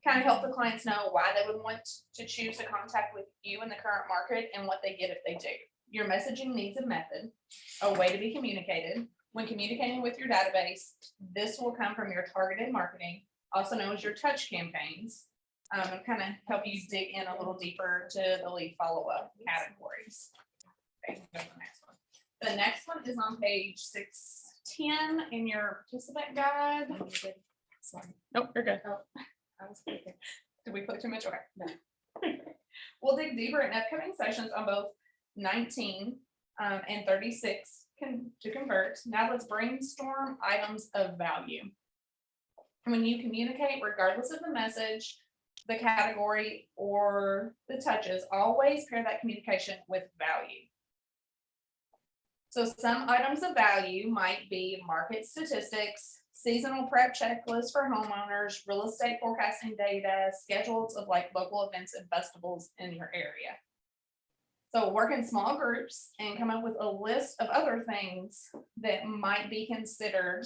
Kind of help the clients know why they would want to choose to contact with you in the current market and what they get if they do. Your messaging needs a method, a way to be communicated. When communicating with your database, this will come from your targeted marketing, also known as your touch campaigns, and kind of help you dig in a little deeper to the lead follow-up categories. Okay, go to the next one. The next one is on page 610 in your participant guide. Sorry. Nope, you're good. I was thinking. Did we click too much? Okay. No. We'll dig deeper in upcoming sessions on both 19 and 36 to convert. Now let's brainstorm items of value. When you communicate, regardless of the message, the category, or the touches, always pair that communication with value. So some items of value might be market statistics, seasonal prep checklist for homeowners, real estate forecasting data, schedules of like local events and festivals in your area. So work in small groups and come up with a list of other things that might be considered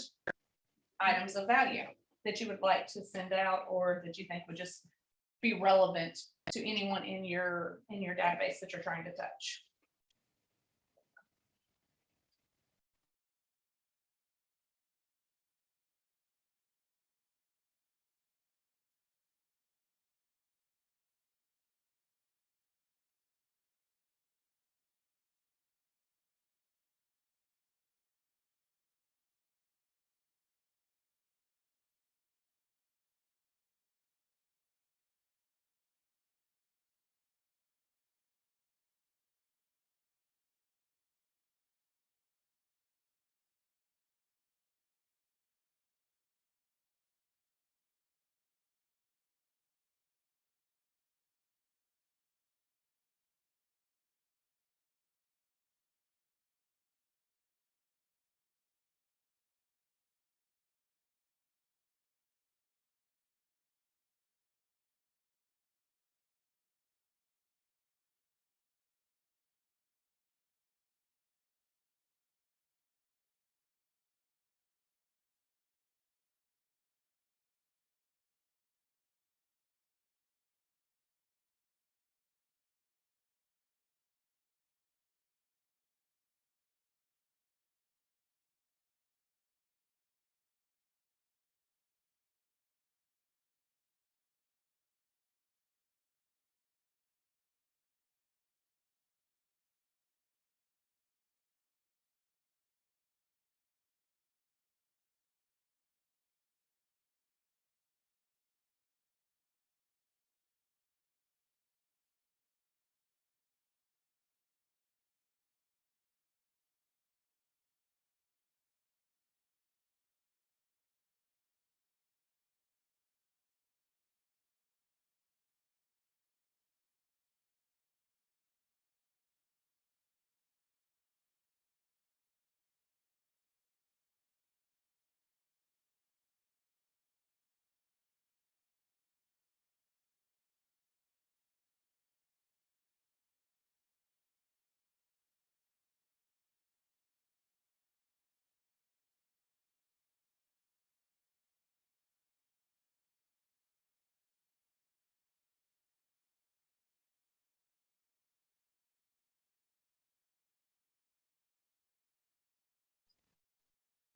items of value that you would like to send out or that you think would just be relevant to anyone in your database that you're trying to touch.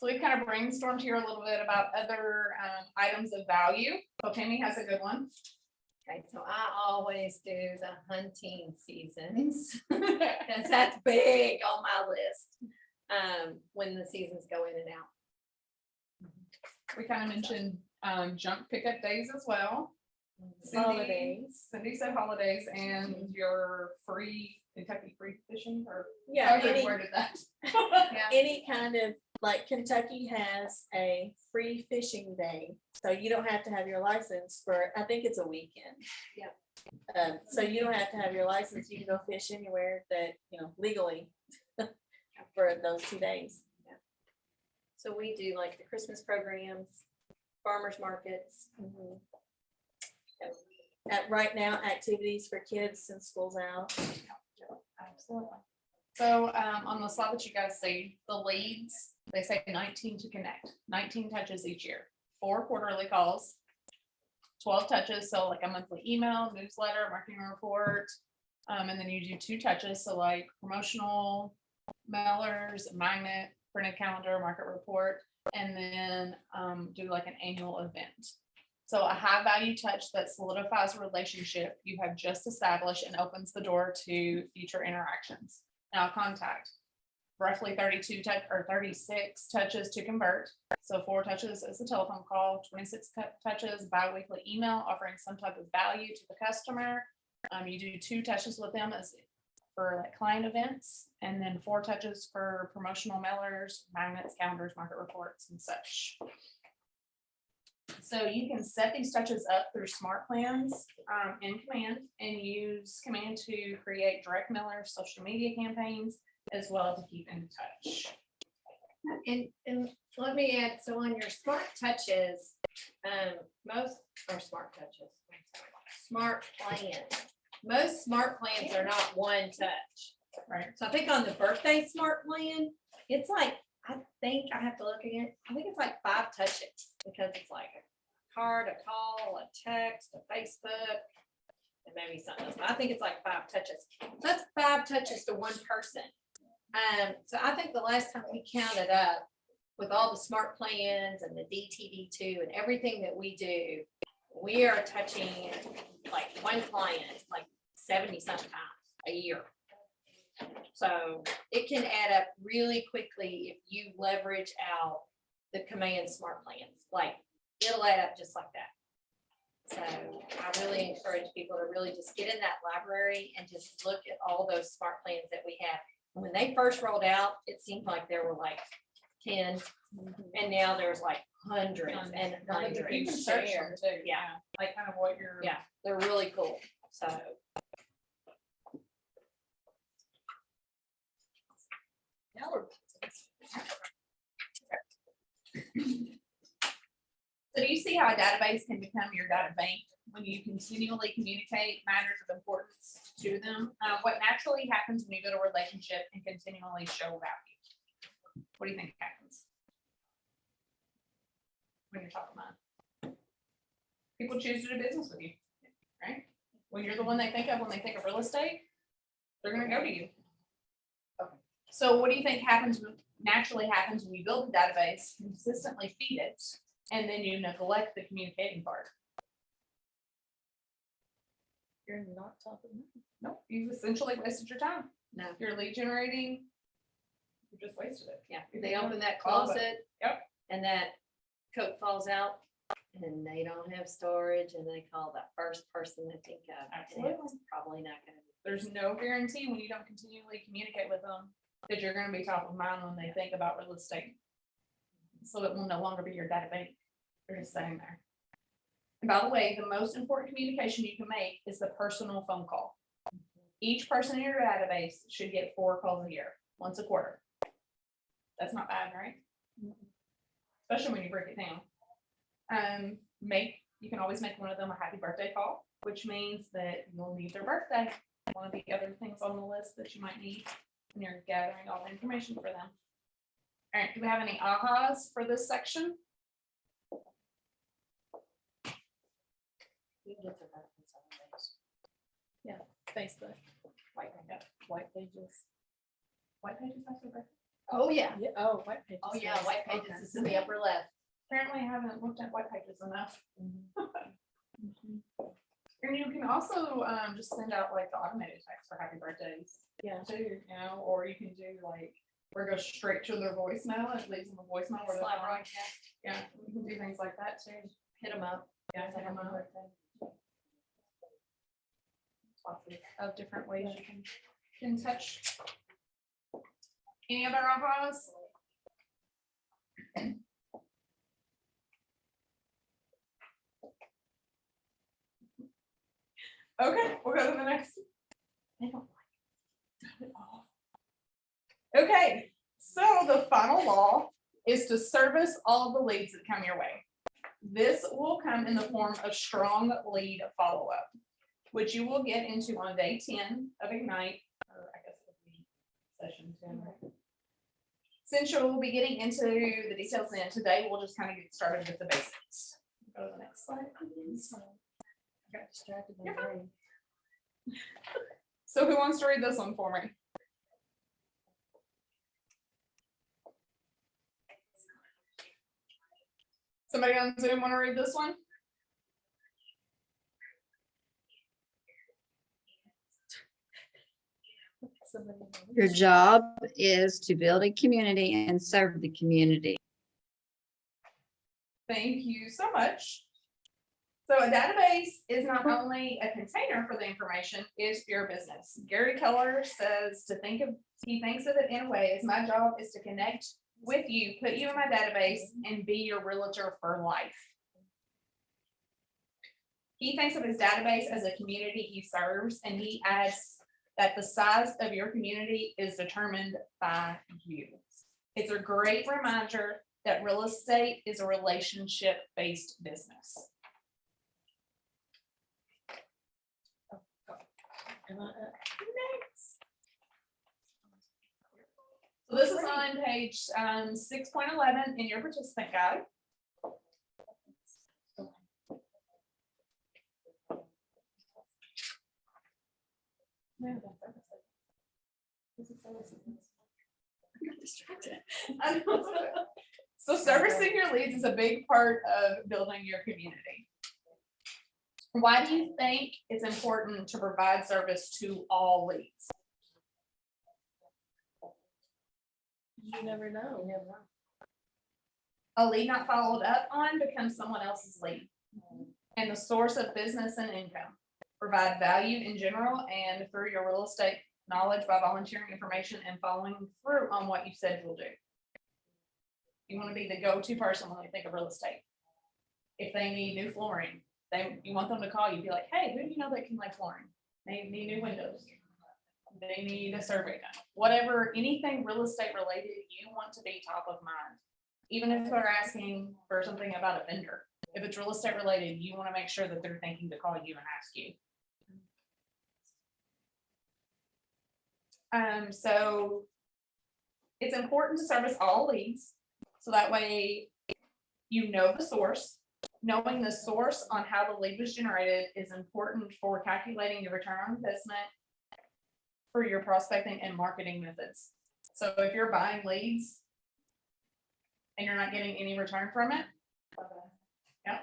So we kind of brainstormed here a little bit about other items of value. So Tammy has a good one. Okay, so I always do the hunting seasons, because that's big on my list, when the seasons go in and out. We kind of mentioned junk pickup days as well. Cindy- Holidays. Cindy said holidays and your free Kentucky free fishing or Yeah, however you any, worded that. Yeah. any kind of, like Kentucky has a free fishing day, so you don't have to have your license for, I think it's a weekend. Yep. So you don't have to have your license, you can go fish anywhere that, legally for those 2 days. So we do like the Christmas programs, farmers markets. Right now, activities for kids since school's out. Absolutely. So on the slide that you guys see, the leads, they say 19 to connect, 19 touches each year, 4 quarterly calls, 12 touches, so like a monthly email, newsletter, marketing report, and then you do 2 touches, so like promotional mailers, magnet, printed calendar, market report, and then do like an annual event. So a high value touch that solidifies a relationship you have just established and opens the door to future interactions. Now contact, roughly 32 touch or 36 touches to convert. So 4 touches is a telephone call, 26 touches bi-weekly email offering some type of value to the customer. You do 2 touches with them as for like client events, and then 4 touches for promotional mailers, magnets, calendars, market reports, and such. So you can set these touches up through smart plans in Command and use Command to create direct mailers, social media campaigns, as well to keep in touch. And let me add, so on your smart touches, most are smart touches, smart plans. Most smart plans are not one touch. Right. So I think on the birthday smart plan, it's like, I think I have to look again. I think it's like 5 touches because it's like a card, a call, a text, a Facebook, and maybe something else. But I think it's like 5 touches. So that's 5 touches to one person. So I think the last time we counted up with all the smart plans and the DTD2 and everything that we do, we are touching like one client, like 70 sometimes a year. So it can add up really quickly if you leverage out the Command smart plans, like it'll add up just like that. So I really encourage people to really just get in that library and just look at all those smart plans that we have. When they first rolled out, it seemed like there were like 10, and now there's like hundreds and You can hundreds. search them too. Yeah. Like kind of what you're. Yeah, they're really cool. So. Now we're- So do you see how a database can become your data bank when you continually communicate matters of importance to them? What naturally happens when you build a relationship and continually show value? What do you think happens when you're talking about? People choose to do business with you, right? When you're the one they think of when they think of real estate, they're gonna go to you. Okay. So what do you think naturally happens when you build a database, consistently feed it, and then you neglect the communicating part? You're not talking. Nope, you've essentially wasted your time. No. You're lead generating. You just wasted it. Yeah, they open that All of it. closet. Yep. And that coat falls out and they don't have storage and they call that first person they think of. And Absolutely. it's probably not gonna be. There's no guarantee when you don't continually communicate with them that you're gonna be top of mind when they think about real estate. So it will no longer be your data bank. They're just sitting there. And by the way, the most important communication you can make is the personal phone call. Each person in your database should get 4 calls a year, once a quarter. That's not bad, right? Especially when you break it down. You can always make one of them a happy birthday call, which means that you'll need their birthday. One of the other things on the list that you might need when you're gathering all the information for them. All right, do we have any ahas for this section? Facebook. White pages. White pages, I said, right? Oh, yeah. Oh, white pages. Oh, yeah, yes. white pages Okay. is in the upper left. Apparently I haven't looked at white pages enough. And you can also just send out like the automated text for happy birthdays. Yeah. Too, you know, or you can do like, or go straight to their voicemail and it leaves them a voicemail where they're Slide on. broadcast, Yeah, you can do things like that too. hit them up. Yeah, hit 'em up. Lots of different ways you can touch. Any other ahas? Okay, we'll go to the next. I don't like it. Okay, so the final law is to service all the leads that come your way. This will come in the form of strong lead follow-up, which you will get into on day 10 of Ignite, or I guess it'll be session 10. Right? Since you'll be getting into the details then, today we'll just kind of get started with the basics. Go to the next slide, please. I got distracted by You're the fine. rain. So who wants to read this one for me? Somebody on Zoom want to read this one? Your job is to build a community and serve the community. Thank you so much. So a database is not only a container for the information, it's your business. Gary Keller says he thinks of it in a way as my job is to connect with you, put you in my database and be your realtor for life. He thinks of his database as a community he serves, and he adds that the size of your community is determined by you. It's a great reminder that real estate is a relationship-based business. Am I- So this is on page 6.11 in your participant guide. So servicing your leads is a big part of building your community. Why do you think it's important to provide service to all leads? You never know. A lead not followed up on becomes someone else's lead. And the source of business and income. Provide value in general and through your real estate knowledge by volunteering information and following through on what you said you'll do. You want to be the go-to person when they think of real estate. If they need new flooring, you want them to call you, be like, hey, who do you know that can lay flooring? They need new windows. They need a survey done. Whatever, anything real estate related, you want to be top of mind. Even if they're asking for something about a vendor. If it's real estate related, you want to make sure that they're thinking to call you and ask you. So it's important to service all leads. So that way you know the source. Knowing the source on how the lead was generated is important for calculating your return on investment for your prospecting and marketing methods. So if you're buying leads and you're not getting any return from it, yeah,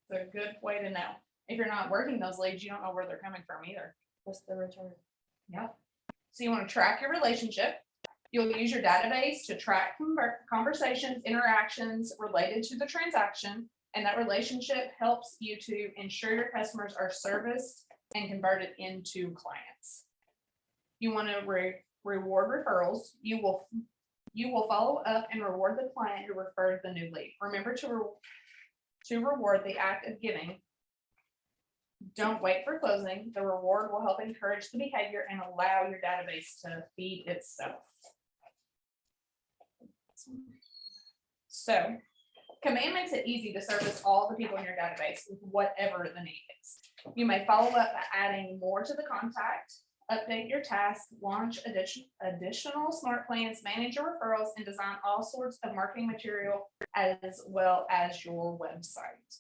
it's a good way to know. If you're not working those leads, you don't know where they're coming from either. What's the return? Yeah. So you want to track your relationship. You'll use your database to track conversations, interactions related to the transaction, and that relationship helps you to ensure your customers are serviced and converted into clients. You want to reward referrals. You will follow up and reward the client who referred the new lead. Remember to reward the act of giving. Don't wait for closing. The reward will help encourage the behavior and allow your database to feed itself. So, Command makes it easy to service all the people in your database with whatever the need is. You may follow up by adding more to the contact, update your task, launch additional smart plans, manage your referrals, and design all sorts of marketing material as well as your website.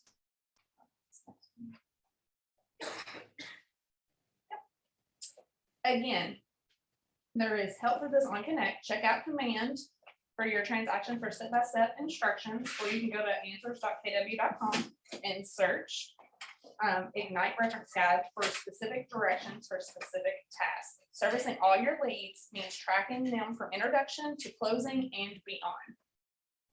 Again, There is help for this on Connect. Check out Command for your transaction for step-by-step instructions, or you can go to answers.kw.com and search Ignite Reference Guide for specific directions for specific tasks. Servicing all your leads means tracking them from introduction to closing and beyond.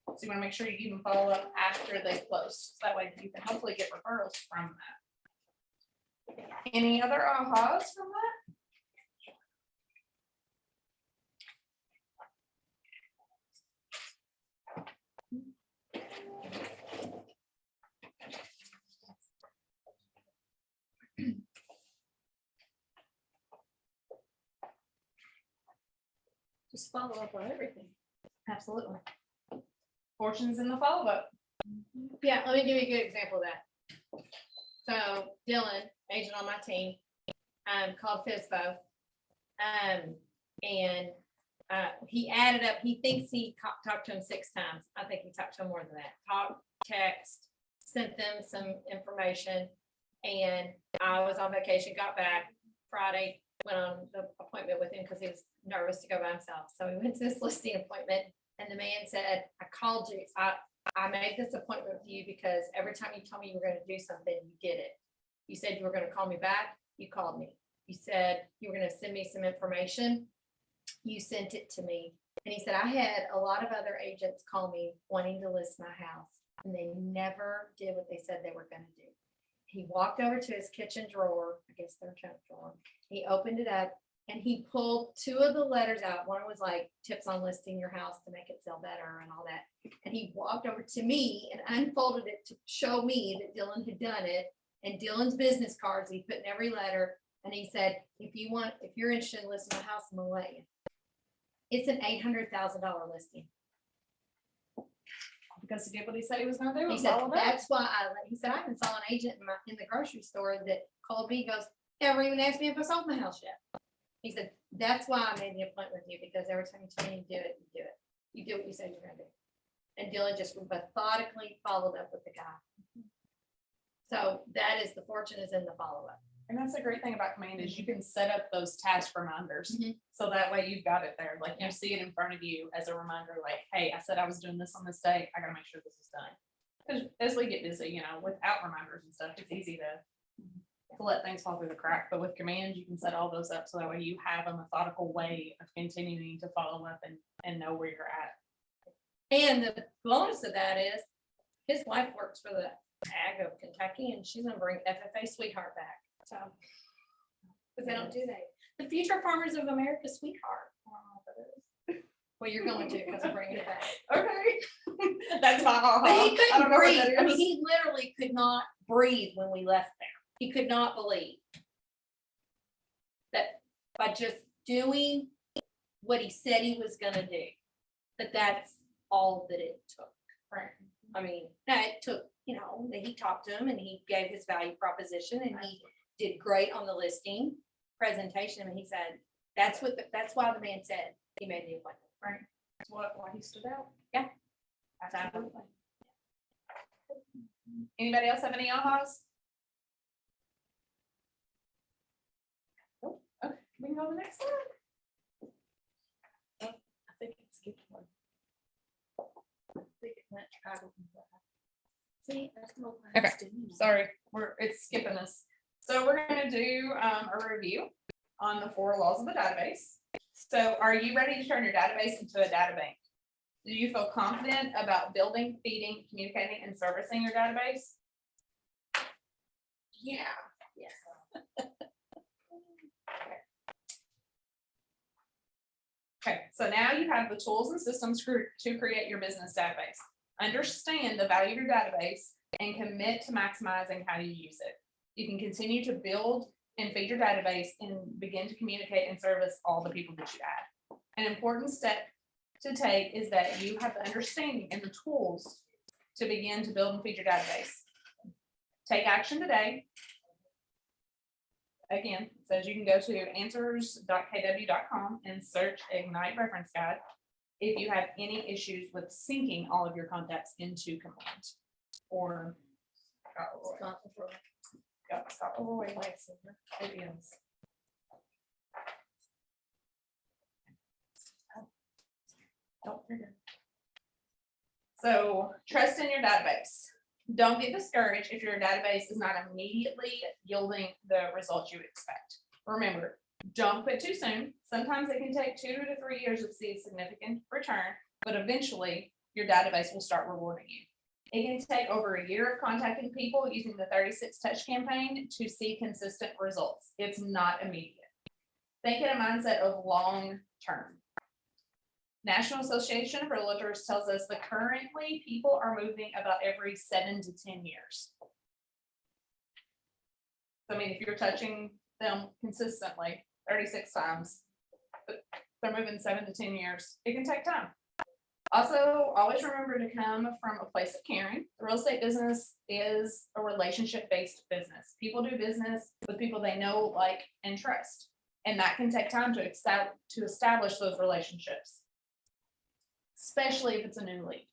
So you want to make sure you even follow up after they close. So that way you can hopefully get referrals from that. Any other ahas from that? Just follow up on everything. Absolutely. Portions in the follow-up. Yeah, let me give you a good example of that. So Dylan, agent on my team, called FISBO. And he added up, he thinks he talked to him 6 times. I think he talked to him more than that. Talk, text, sent them some information. And I was on vacation, got back Friday, went on the appointment with him because he was nervous to go by himself. So we went to this listing appointment and the man said, I called you. I made this appointment with you because every time you told me you were going to do something, you did it. You said you were going to call me back. You called me. You said you were going to send me some information. You sent it to me. And he said, I had a lot of other agents call me wanting to list my house and they never did what they said they were going to do. He walked over to his kitchen drawer, I guess their junk drawer. He opened it up and he pulled 2 of the letters out. One was like tips on listing your house to make it sell better and all that. And he walked over to me and unfolded it to show me that Dylan had done it. And Dylan's business cards, he put in every letter. And he said, if you're interested in listing my house, I'm gonna let you. It's an $800,000 listing. Because he did what he said he was gonna do. He and said, followed up. that's why he said, I even saw an agent in the grocery store that called me, goes, never even asked me if I sold my house yet. He said, that's why I made the appointment with you, because every time you tell me to do it, you do it. You do what you said you're gonna do. And Dylan just methodically followed up with the guy. So that is, the fortune is in the follow-up. And that's the great thing about Command is you can set up those task reminders. Mhm. So that way you've got it there, like you see it in front of you as a reminder, like, hey, I said I was doing this on this day. I gotta make sure this is done. Because as we get busy, without reminders and stuff, it's easy to let things fall through the crack. But with Command, you can set all those up so that way you have a methodical way of continuing to follow up and know where you're at. And the bonus of that is his wife works for the Ag of Kentucky and she's gonna bring FFA Sweetheart back. So, because they don't do that. The Future Farmers of America Sweetheart. I don't know what that is. Well, you're going to because I'm bringing it back. Okay. That's my aha. But he I don't couldn't know what breathe. that I mean, is. he literally could not breathe when we left there. He could not believe that by just doing what he said he was gonna do, that's all that it took. Right. I mean, now it took, that he talked to him and he gave his value proposition and he did great on the listing presentation. And he said, that's why the man said he made the appointment. Right. That's why he stood out. Yeah. Absolutely. Anybody else have any ahas? Nope. Okay, we can go to the next slide. I think it's good one. I think it went out of the- See, that's no. Okay, sorry, it's skipping us. So we're gonna do a review on the 4 laws of the database. So are you ready to turn your database into a data bank? Do you feel confident about building, feeding, communicating, and servicing your database? Yeah, yes. Okay, so now you have the tools and systems to create your business database. Understand the value of your database and commit to maximizing how you use it. You can continue to build and feed your database and begin to communicate and service all the people that you add. An important step to take is that you have the understanding and the tools to begin to build and feed your database. Take action today. Again, it says you can go to answers.kw.com and search Ignite Reference Guide if you have any issues with syncing all of your contacts into Command or It is. Don't forget. So trust in your database. Don't get discouraged if your database is not immediately yielding the results you expect. Remember, don't quit too soon. Sometimes it can take 2 to 3 years to see a significant return, but eventually your database will start rewarding you. It can take over a year of contacting people using the 36 touch campaign to see consistent results. It's not immediate. Think in a mindset of long term. National Association of Realtors tells us that currently people are moving about every 7 to 10 years. So, I mean, if you're touching them consistently 36 times, but they're moving 7 to 10 years, it can take time. Also, always remember to come from a place of caring. The real estate business is a relationship-based business. People do business with people they know, like, and trust. And that can take time to establish those relationships, especially if it's a new lead.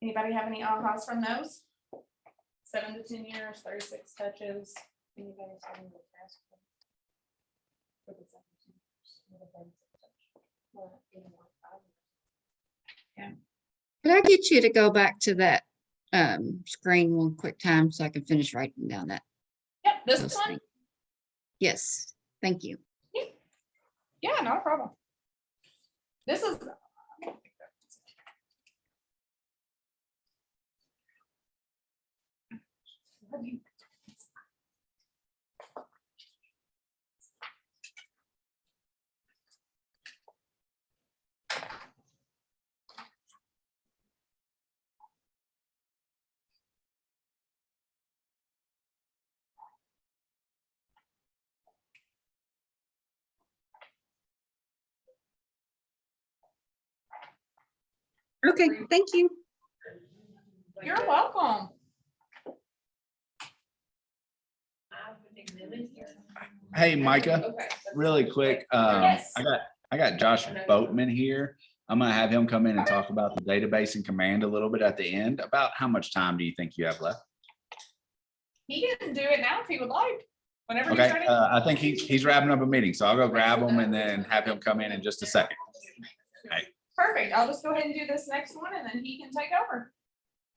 Anybody have any ahas from those? 7 to 10 years, 36 touches. Anybody have any requests for the 7 to 10 years, for the 36 touch? Well, even like 5 years. Could I get you to go back to that screen one quick time so I can finish writing down that? Yep, this those one. things? Yes, thank you. Yeah, not a problem. This is. Okay, thank you. You're welcome. Hey, Micah, Okay. really quick, Yes. I got Josh Boatman here. I'm gonna have him come in and talk about the database and command a little bit at the end. About how much time do you think you have left? He can do it now if he would like, whenever he's Okay, ready. I think he's wrapping up a meeting, so I'll go grab him and then have him come in just a second. Perfect. I'll just go ahead and do this next one and then he can take over.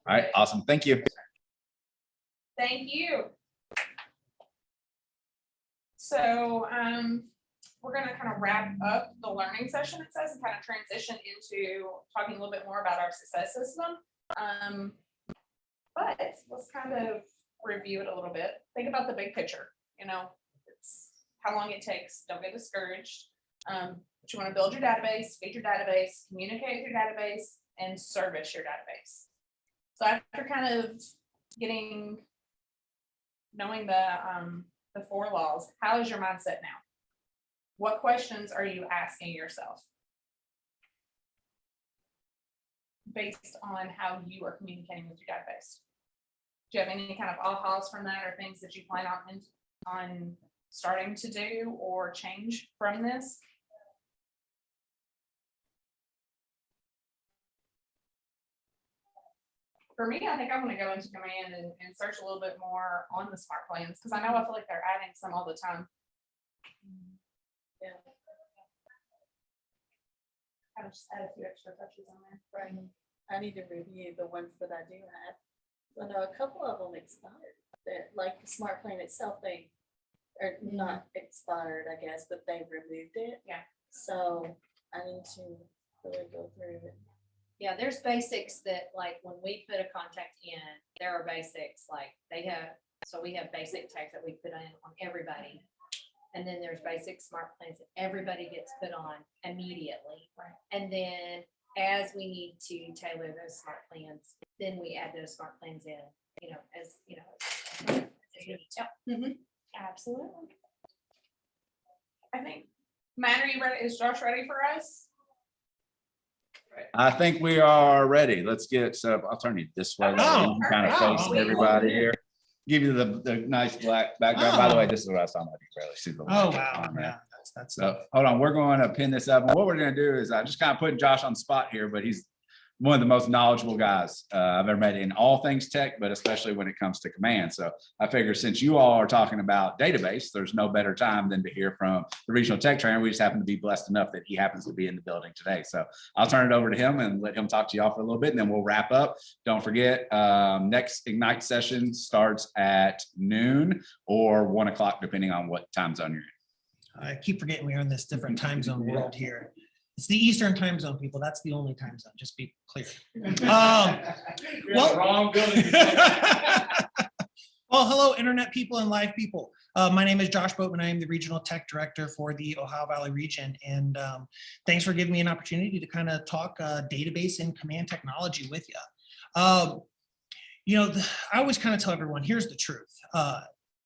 All right, awesome. Thank you. Thank you. So we're gonna kind of wrap up the learning session, it says, and kind of transition into talking a little bit more about our success system. But let's kind of review it a little bit. Think about the big picture, it's how long it takes. Don't get discouraged. But you want to build your database, feed your database, communicate with your database, and service your database. So after kind of knowing the 4 laws, how is your mindset now? What questions are you asking yourself based on how you are communicating with your database? Do you have any kind of ahas from that, or things that you plan on starting to do or change from this? For me, I think I want to go into command and search a little bit more on the smart plans, because I know I feel like they're adding some all the time. Yeah. Kind of just add a few extra touches on there. Right. I need to review the ones that I do have. I know a couple of them expired, that like the smart plan itself, they are not expired, I guess, but they removed it. Yeah. So I need to really go through it. Yeah, there's basics that, like, when we put a contact in, there are basics, like we have basic text that we put in on everybody. And then there's basic smart plans that everybody gets put on immediately. Right. And then as we need to tailor those smart plans, then we add those smart plans in, as we need to. Absolutely. I think, Matt, are you ready? Is Josh ready for us? I think we are ready. Let's get set up. I'll turn you this way. so you can kind of face everybody here. Give you the nice black background. By the way, this is what I was talking about. You can barely see the light on there. Yeah, that's So hold on, we're going to pin this up. And what we're going to do is I just kind of put Josh on the spot here, but he's one of the most knowledgeable guys I've ever met in all things tech, but especially when it comes to command. So I figure since you all are talking about database, there's no better time than to hear from the regional tech trainer. We just happen to be blessed enough that he happens to be in the building today. So I'll turn it over to him and let him talk to y'all for a little bit, and then we'll wrap up. Don't forget, next Ignite session starts at noon or 1 o'clock, depending on what time zone you're in. I keep forgetting we're in this different time zone world here. It's the Eastern time zone, people. That's the only time zone, just be clear. Well, Wrong building. well, hello, internet people and live people. My name is Josh Boatman. I am the Regional Tech Director for the Ohio Valley region. And thanks for giving me an opportunity to kind of talk database and command technology with you. You know, I always kind of tell everyone, here's the truth.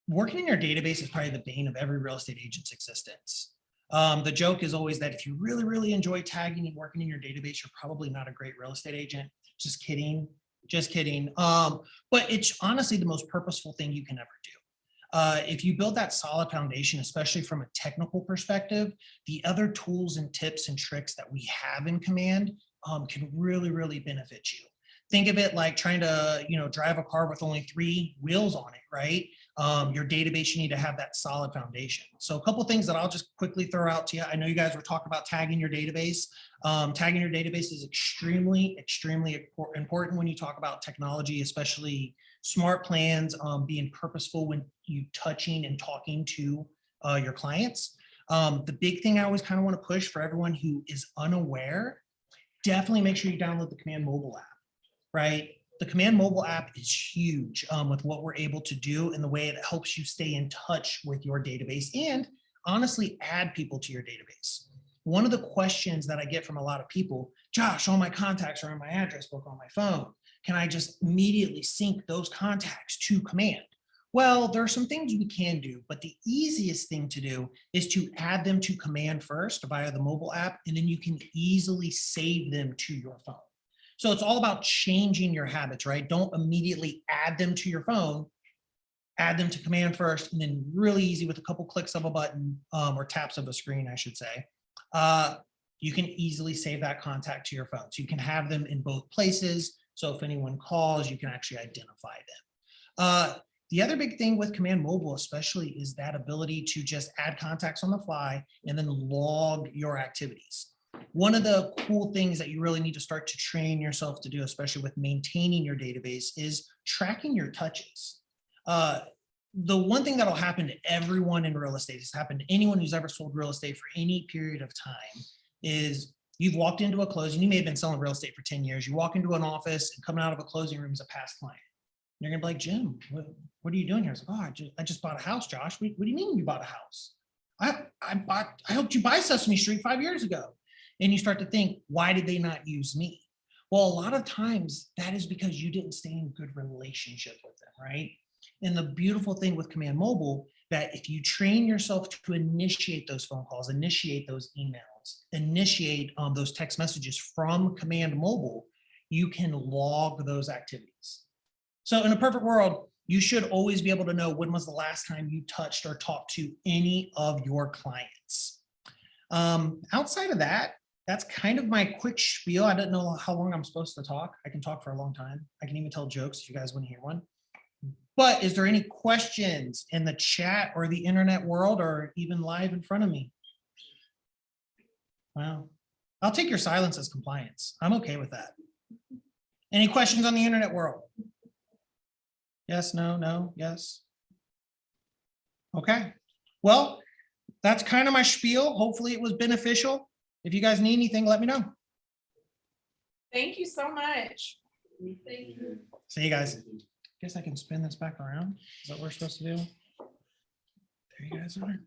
Working in your database is probably the bane of every real estate agent's existence. The joke is always that if you really, really enjoy tagging and working in your database, you're probably not a great real estate agent. Just kidding. Just kidding. But it's honestly the most purposeful thing you can ever do. If you build that solid foundation, especially from a technical perspective, the other tools and tips and tricks that we have in command can really, really benefit you. Think of it like trying to, drive a car with only 3 wheels on it, right? Your database, you need to have that solid foundation. So a couple of things that I'll just quickly throw out to you. I know you guys were talking about tagging your database. Tagging your database is extremely, extremely important when you talk about technology, especially smart plans, being purposeful when you touching and talking to your clients. The big thing I always kind of want to push for everyone who is unaware, definitely make sure you download the Command mobile app, right? The Command mobile app is huge with what we're able to do and the way it helps you stay in touch with your database and honestly add people to your database. One of the questions that I get from a lot of people, Josh, all my contacts are in my address book on my phone. Can I just immediately sync those contacts to Command? Well, there are some things we can do, but the easiest thing to do is to add them to Command first via the mobile app, and then you can easily save them to your phone. So it's all about changing your habits, right? Don't immediately add them to your phone, add them to Command first, and then really easy with a couple clicks of a button or taps of a screen, I should say. You can easily save that contact to your phone. So you can have them in both places. So if anyone calls, you can actually identify them. The other big thing with Command Mobile especially is that ability to just add contacts on the fly and then log your activities. One of the cool things that you really need to start to train yourself to do, especially with maintaining your database, is tracking your touches. The one thing that'll happen to everyone in real estate, has happened to anyone who's ever sold real estate for any period of time, is you've walked into a closing, you may have been selling real estate for 10 years, you walk into an office and coming out of a closing room is a past client. And you're gonna be like, Jim, what are you doing here? It's like, oh, I just bought a house, Josh. What do you mean you bought a house? I helped you buy Sesame Street 5 years ago. And you start to think, why did they not use me? Well, a lot of times that is because you didn't stay in good relationship with them, right? And the beautiful thing with Command Mobile, that if you train yourself to initiate those phone calls, initiate those emails, initiate those text messages from Command Mobile, you can log those activities. So in a perfect world, you should always be able to know when was the last time you touched or talked to any of your clients. Outside of that, that's kind of my quick spiel. I don't know how long I'm supposed to talk. I can talk for a long time. I can even tell jokes if you guys want to hear one. But is there any questions in the chat or the internet world or even live in front of me? Wow. I'll take your silence as compliance. I'm okay with that. Any questions on the internet world? Yes, no, no, yes. Okay. Well, that's kind of my spiel. Hopefully it was beneficial. If you guys need anything, let me know. Thank you so much. Thank you. See you guys. Guess I can spin this back around. Is that what we're supposed to do? There you guys are.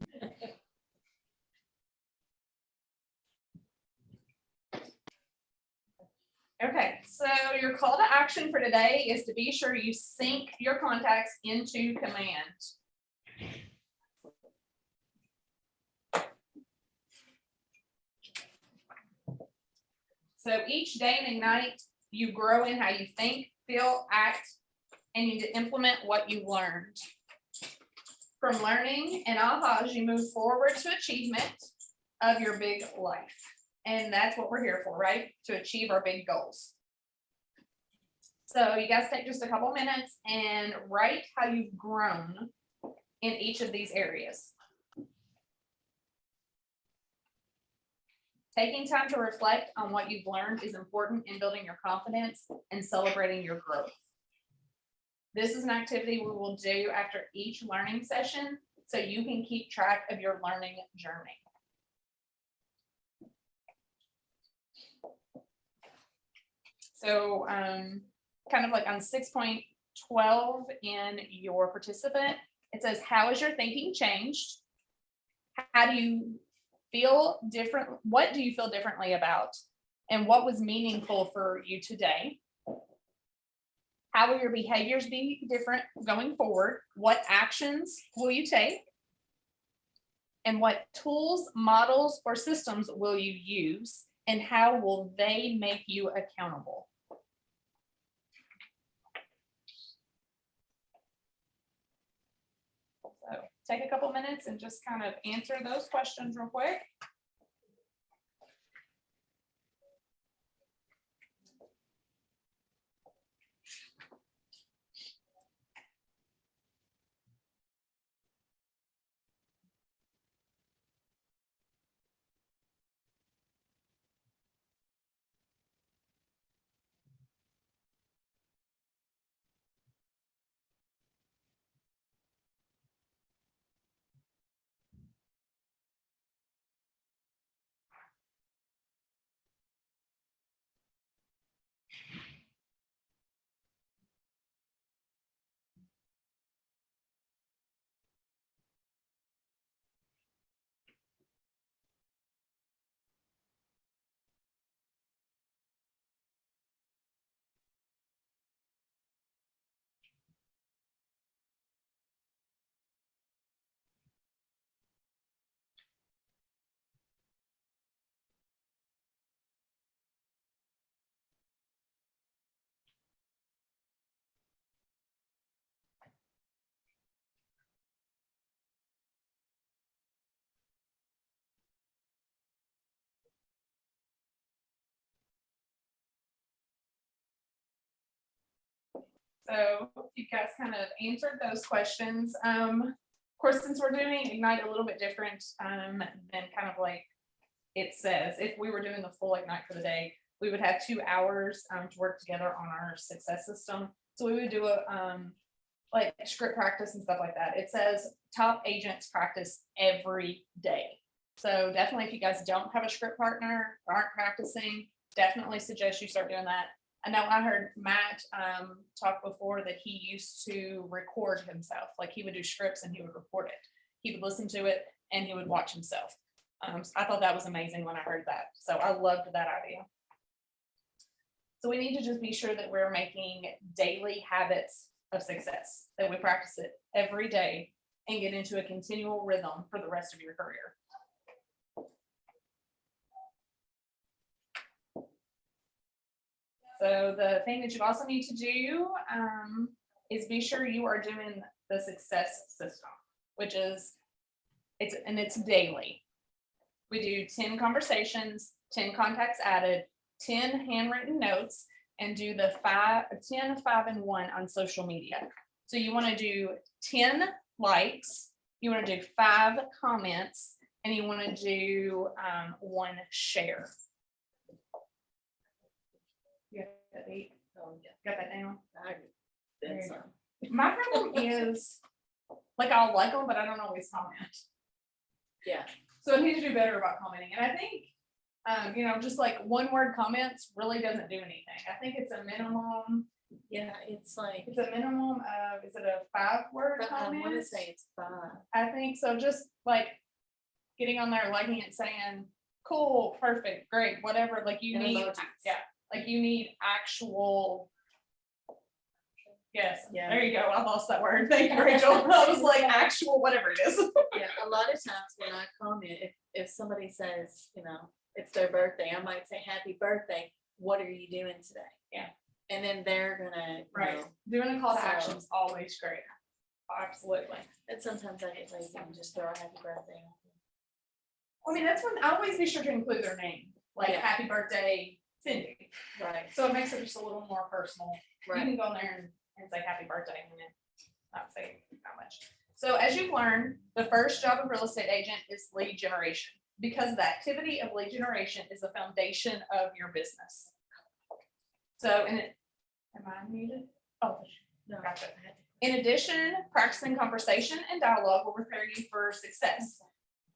Okay, so your call to action for today is to be sure you sync your contacts into Command. So each day in Ignite, you grow in how you think, feel, act, and you implement what you learned. From learning and ahas, you move forward to achievement of your big life. And that's what we're here for, right? To achieve our big goals. So you guys take just a couple minutes and write how you've grown in each of these areas. Taking time to reflect on what you've learned is important in building your confidence and celebrating your growth. This is an activity we will do after each learning session, so you can keep track of your learning journey. So kind of like on 6.12 in your participant, it says, how has your thinking changed? How do you feel different? What do you feel differently about? And what was meaningful for you today? How will your behaviors be different going forward? What actions will you take? And what tools, models, or systems will you use? And how will they make you accountable? So take a couple minutes and just kind of answer those questions real quick. So you guys kind of answered those questions. Of course, since we're doing Ignite a little bit different than kind of like it says, if we were doing the full Ignite for the day, we would have 2 hours to work together on our success system. So we would do a like script practice and stuff like that. It says top agents practice every day. So definitely if you guys don't have a script partner or aren't practicing, definitely suggest you start doing that. I know I heard Matt talk before that he used to record himself. Like he would do scripts and he would record it. He would listen to it and he would watch himself. So I thought that was amazing when I heard that. So I loved that idea. So we need to just be sure that we're making daily habits of success, that we practice it every day and get into a continual rhythm for the rest of your career. So the thing that you also need to do is be sure you are doing the success system, which is it's daily. We do 10 conversations, 10 contacts added, 10 handwritten notes, and do the 10, 5, and 1 on social media. So you want to do 10 likes, you want to do 5 comments, and you want to do 1 share. Got that down? There you go. My problem is, like, I'll like them, but I don't always comment. Yeah. So I need to do better about commenting. And I think, just like 1-word comments really doesn't do anything. I think it's a minimum. Yeah, it's like, It's a minimum of, is it a 5-word I want to comment? say it's 5. I think so. Just like getting on there, liking it, saying, cool, perfect, great, whatever. Like you And need, emojis. yeah, like you need actual. Yes, Yeah. there you go. I lost that word. Thank you, Rachel. I was like actual, whatever it is. Yeah, a lot of times when I comment, if somebody says, it's their birthday, I might say, happy birthday, what are you doing today? Yeah. And then they're gonna, Right. Doing a call to So- action is always great. Absolutely. and sometimes I get lazy and just throw a happy birthday. I mean, that's when I always be sure to include their name, like Yeah. happy birthday Cindy. Right, So it makes it just a little more personal. You right. can go in there and say happy birthday and then not say how much. So as you've learned, the first job of real estate agent is lead generation, because the activity of lead generation is the foundation of your business. So, am I muted? Oh, No. gotcha. In addition, practicing conversation and dialogue will prepare you for success,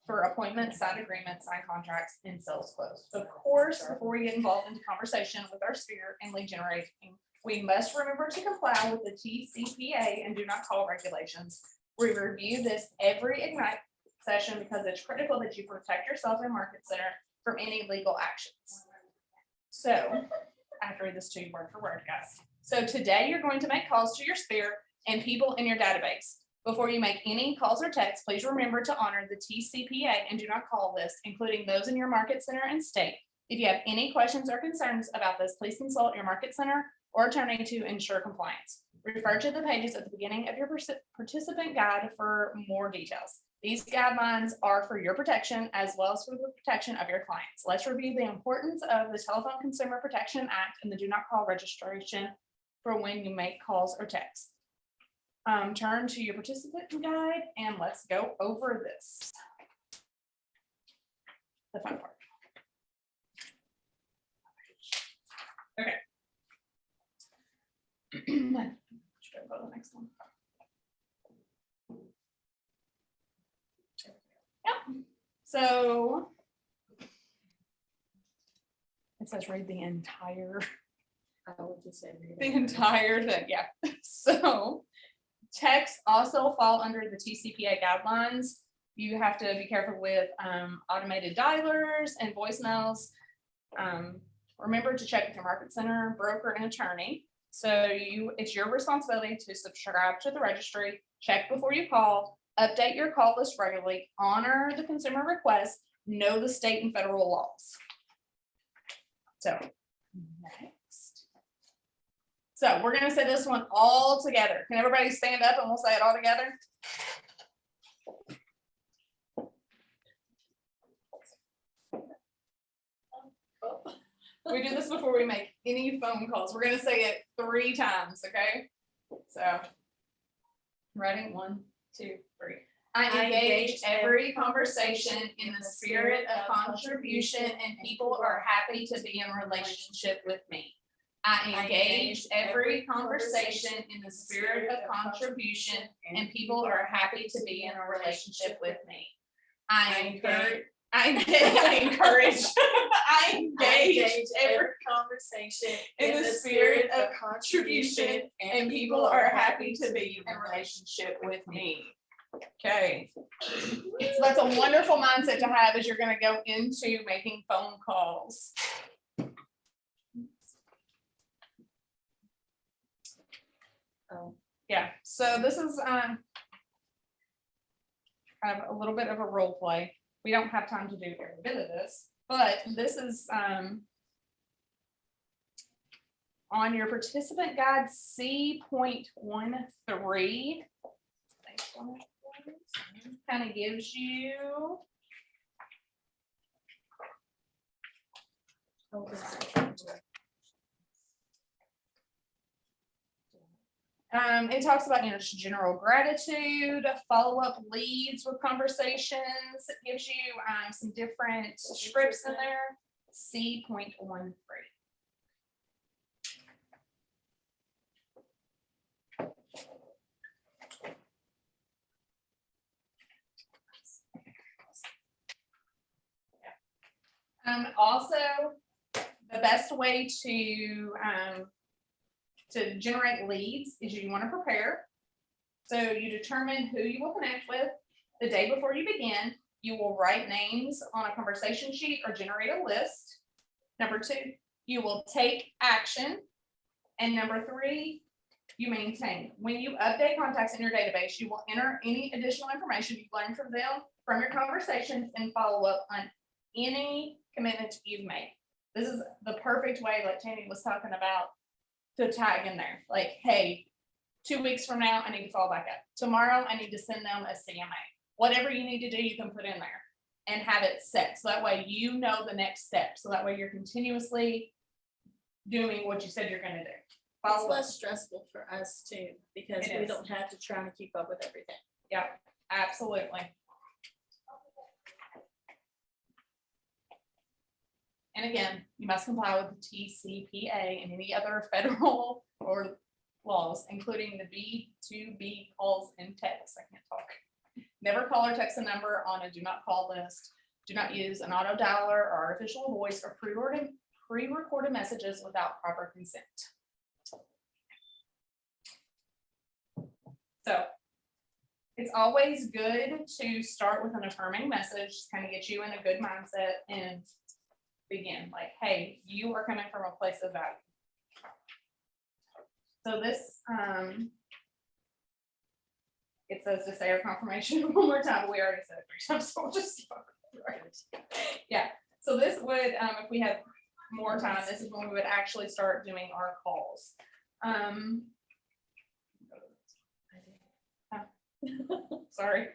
for appointments, signed agreements, signed contracts, and sales closed. Of course, before we get involved into conversation with our sphere and lead generating, we must remember to comply with the TCPA and do not call regulations. We review this every Ignite session because it's critical that you protect yourself and market center from any legal actions. So, I have to read this to you word for word, guys. So today you're going to make calls to your sphere and people in your database. Before you make any calls or texts, please remember to honor the TCPA and do not call list, including those in your market center and state. If you have any questions or concerns about this, please consult your market center or attorney to ensure compliance. Refer to the pages at the beginning of your participant guide for more details. These guidelines are for your protection as well as for the protection of your clients. Let's review the importance of the Telephone Consumer Protection Act and the do not call registration for when you make calls or texts. Turn to your participant guide and let's go over this. The fun part. Okay. Should I go to the next one? Yep. So it says read the entire, I would just say. the entire thing, yeah. So texts also fall under the TCPA guidelines. You have to be careful with automated dialers and voicemails. Remember to check with your market center, broker, and attorney. So it's your responsibility to subscribe to the registry, check before you call, update your call list regularly, honor the consumer request, know the state and federal laws. So next. So we're gonna say this one all together. Can everybody stand up and we'll say it all together? We do this before we make any phone calls. We're gonna say it 3 times, okay? So, ready? 1, 2, 3. I engage every conversation in the spirit of contribution, and people are happy to be in relationship with me. I engage every conversation in the spirit of contribution, and people are happy to be in a relationship with me. I engage every conversation in the spirit of contribution, and people are happy to be in a relationship with me. Okay. So that's a wonderful mindset to have as you're gonna go into making phone calls. Yeah, so this is kind of a little bit of a role play. We don't have time to do every bit of this, but this is on your participant guide C.13. Kind of gives you it talks about, just general gratitude, follow-up leads with conversations. It gives you some different scripts in there. C.13. Also, the best way to generate leads is you want to prepare. So you determine who you will connect with the day before you begin. You will write names on a conversation sheet or generate a list. Number 2, you will take action. And number 3, you maintain. When you update contacts in your database, you will enter any additional information you've learned from them, from your conversations, and follow up on any commitments you've made. This is the perfect way, like Tammy was talking about, to tag in there. Like, hey, 2 weeks from now, I need to follow back up. Tomorrow, I need to send them a CMA. Whatever you need to do, you can put in there and have it set. So that way you know the next step. So that way you're continuously doing what you said you're gonna do. It's Follow up. less stressful for us too, because It we is. don't have to try to keep up with everything. Yeah, absolutely. And again, you must comply with the TCPA and any other federal or laws, including the B2B calls and texts. I can't talk. Never call or text a number on a do not call list. Do not use an auto dialer or artificial voice or pre-recorded messages without proper consent. So it's always good to start with an affirming message, kind of get you in a good mindset and begin like, hey, you are coming from a place of value. So this, it says to say our confirmation one more time. We already said it 3 times, so we'll just start. Yeah, so this would, if we had more time, this is when we would actually start doing our calls. Sorry.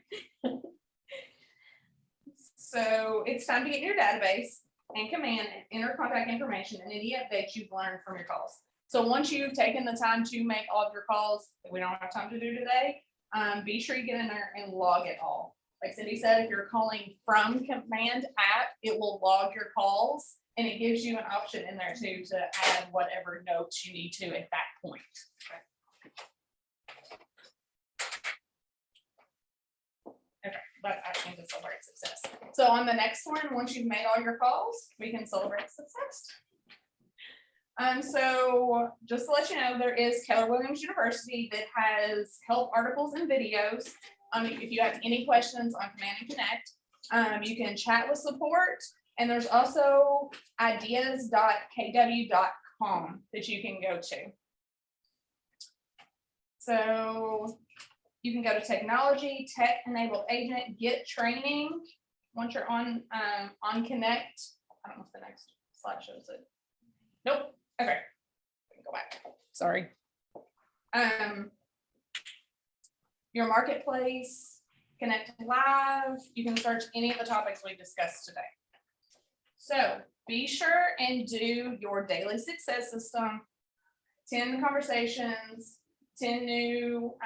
So it's time to get in your database and command and enter contact information and any updates you've learned from your calls. So once you've taken the time to make all of your calls that we don't have time to do today, be sure you get in there and log it all. Like Cindy said, if you're calling from Command app, it will log your calls and it gives you an option in there too to add whatever notes you need to at that point. Okay, that's asking to celebrate success. So on the next one, once you've made all your calls, we can celebrate success. So just to let you know, there is Keller Williams University that has help articles and videos. If you have any questions on Command and Connect, you can chat with support. And there's also ideas.kw.com that you can go to. So you can go to technology, tech enabled agent, get training. Once you're on Connect, I don't know if the next slide shows it. Nope. Okay. We can go back. Sorry. Your marketplace, Connect Live. You can search any of the topics we discussed today. So be sure and do your daily success system, 10 conversations, 10 new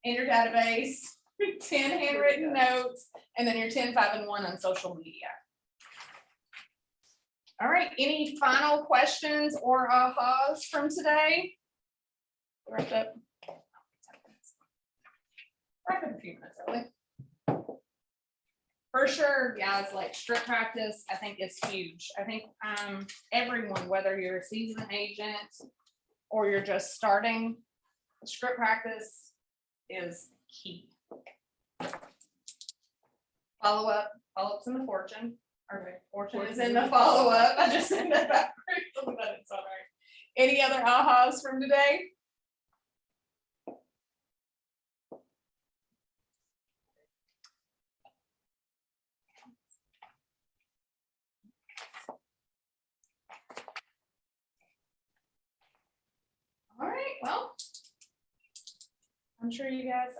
in your database, 10 handwritten notes, and then your 10, 5, and 1 on social media. All right, any final questions or ahas from today? Wrap up. Wrap up a few minutes early. For sure, guys, like strip practice, I think is huge. I think everyone, whether you're a seasoned agent or you're just starting, script practice is key. Follow-up's in the fortune. Okay, fortune is in the follow-up. I just said that backwards, but it's all right. Any other ahas from today? All right, well, I'm sure you guys,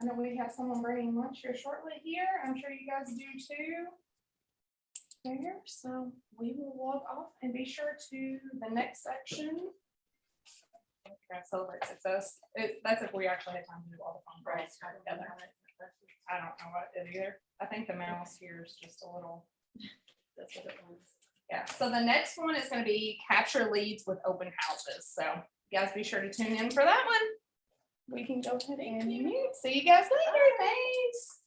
I know we have someone bringing lunch here shortly here. I'm sure you guys do too. Here, so we will log off and be sure to the next section. Celebrate success. That's if we actually have time to do all the fun calls together. I don't know what it is either. I think the mouse here is just a little. That's what it was. Yeah, so the next one is going to be capture leads with open houses. So you guys be sure to tune in for that one. We can go ahead and mute. See you guys later. Thanks.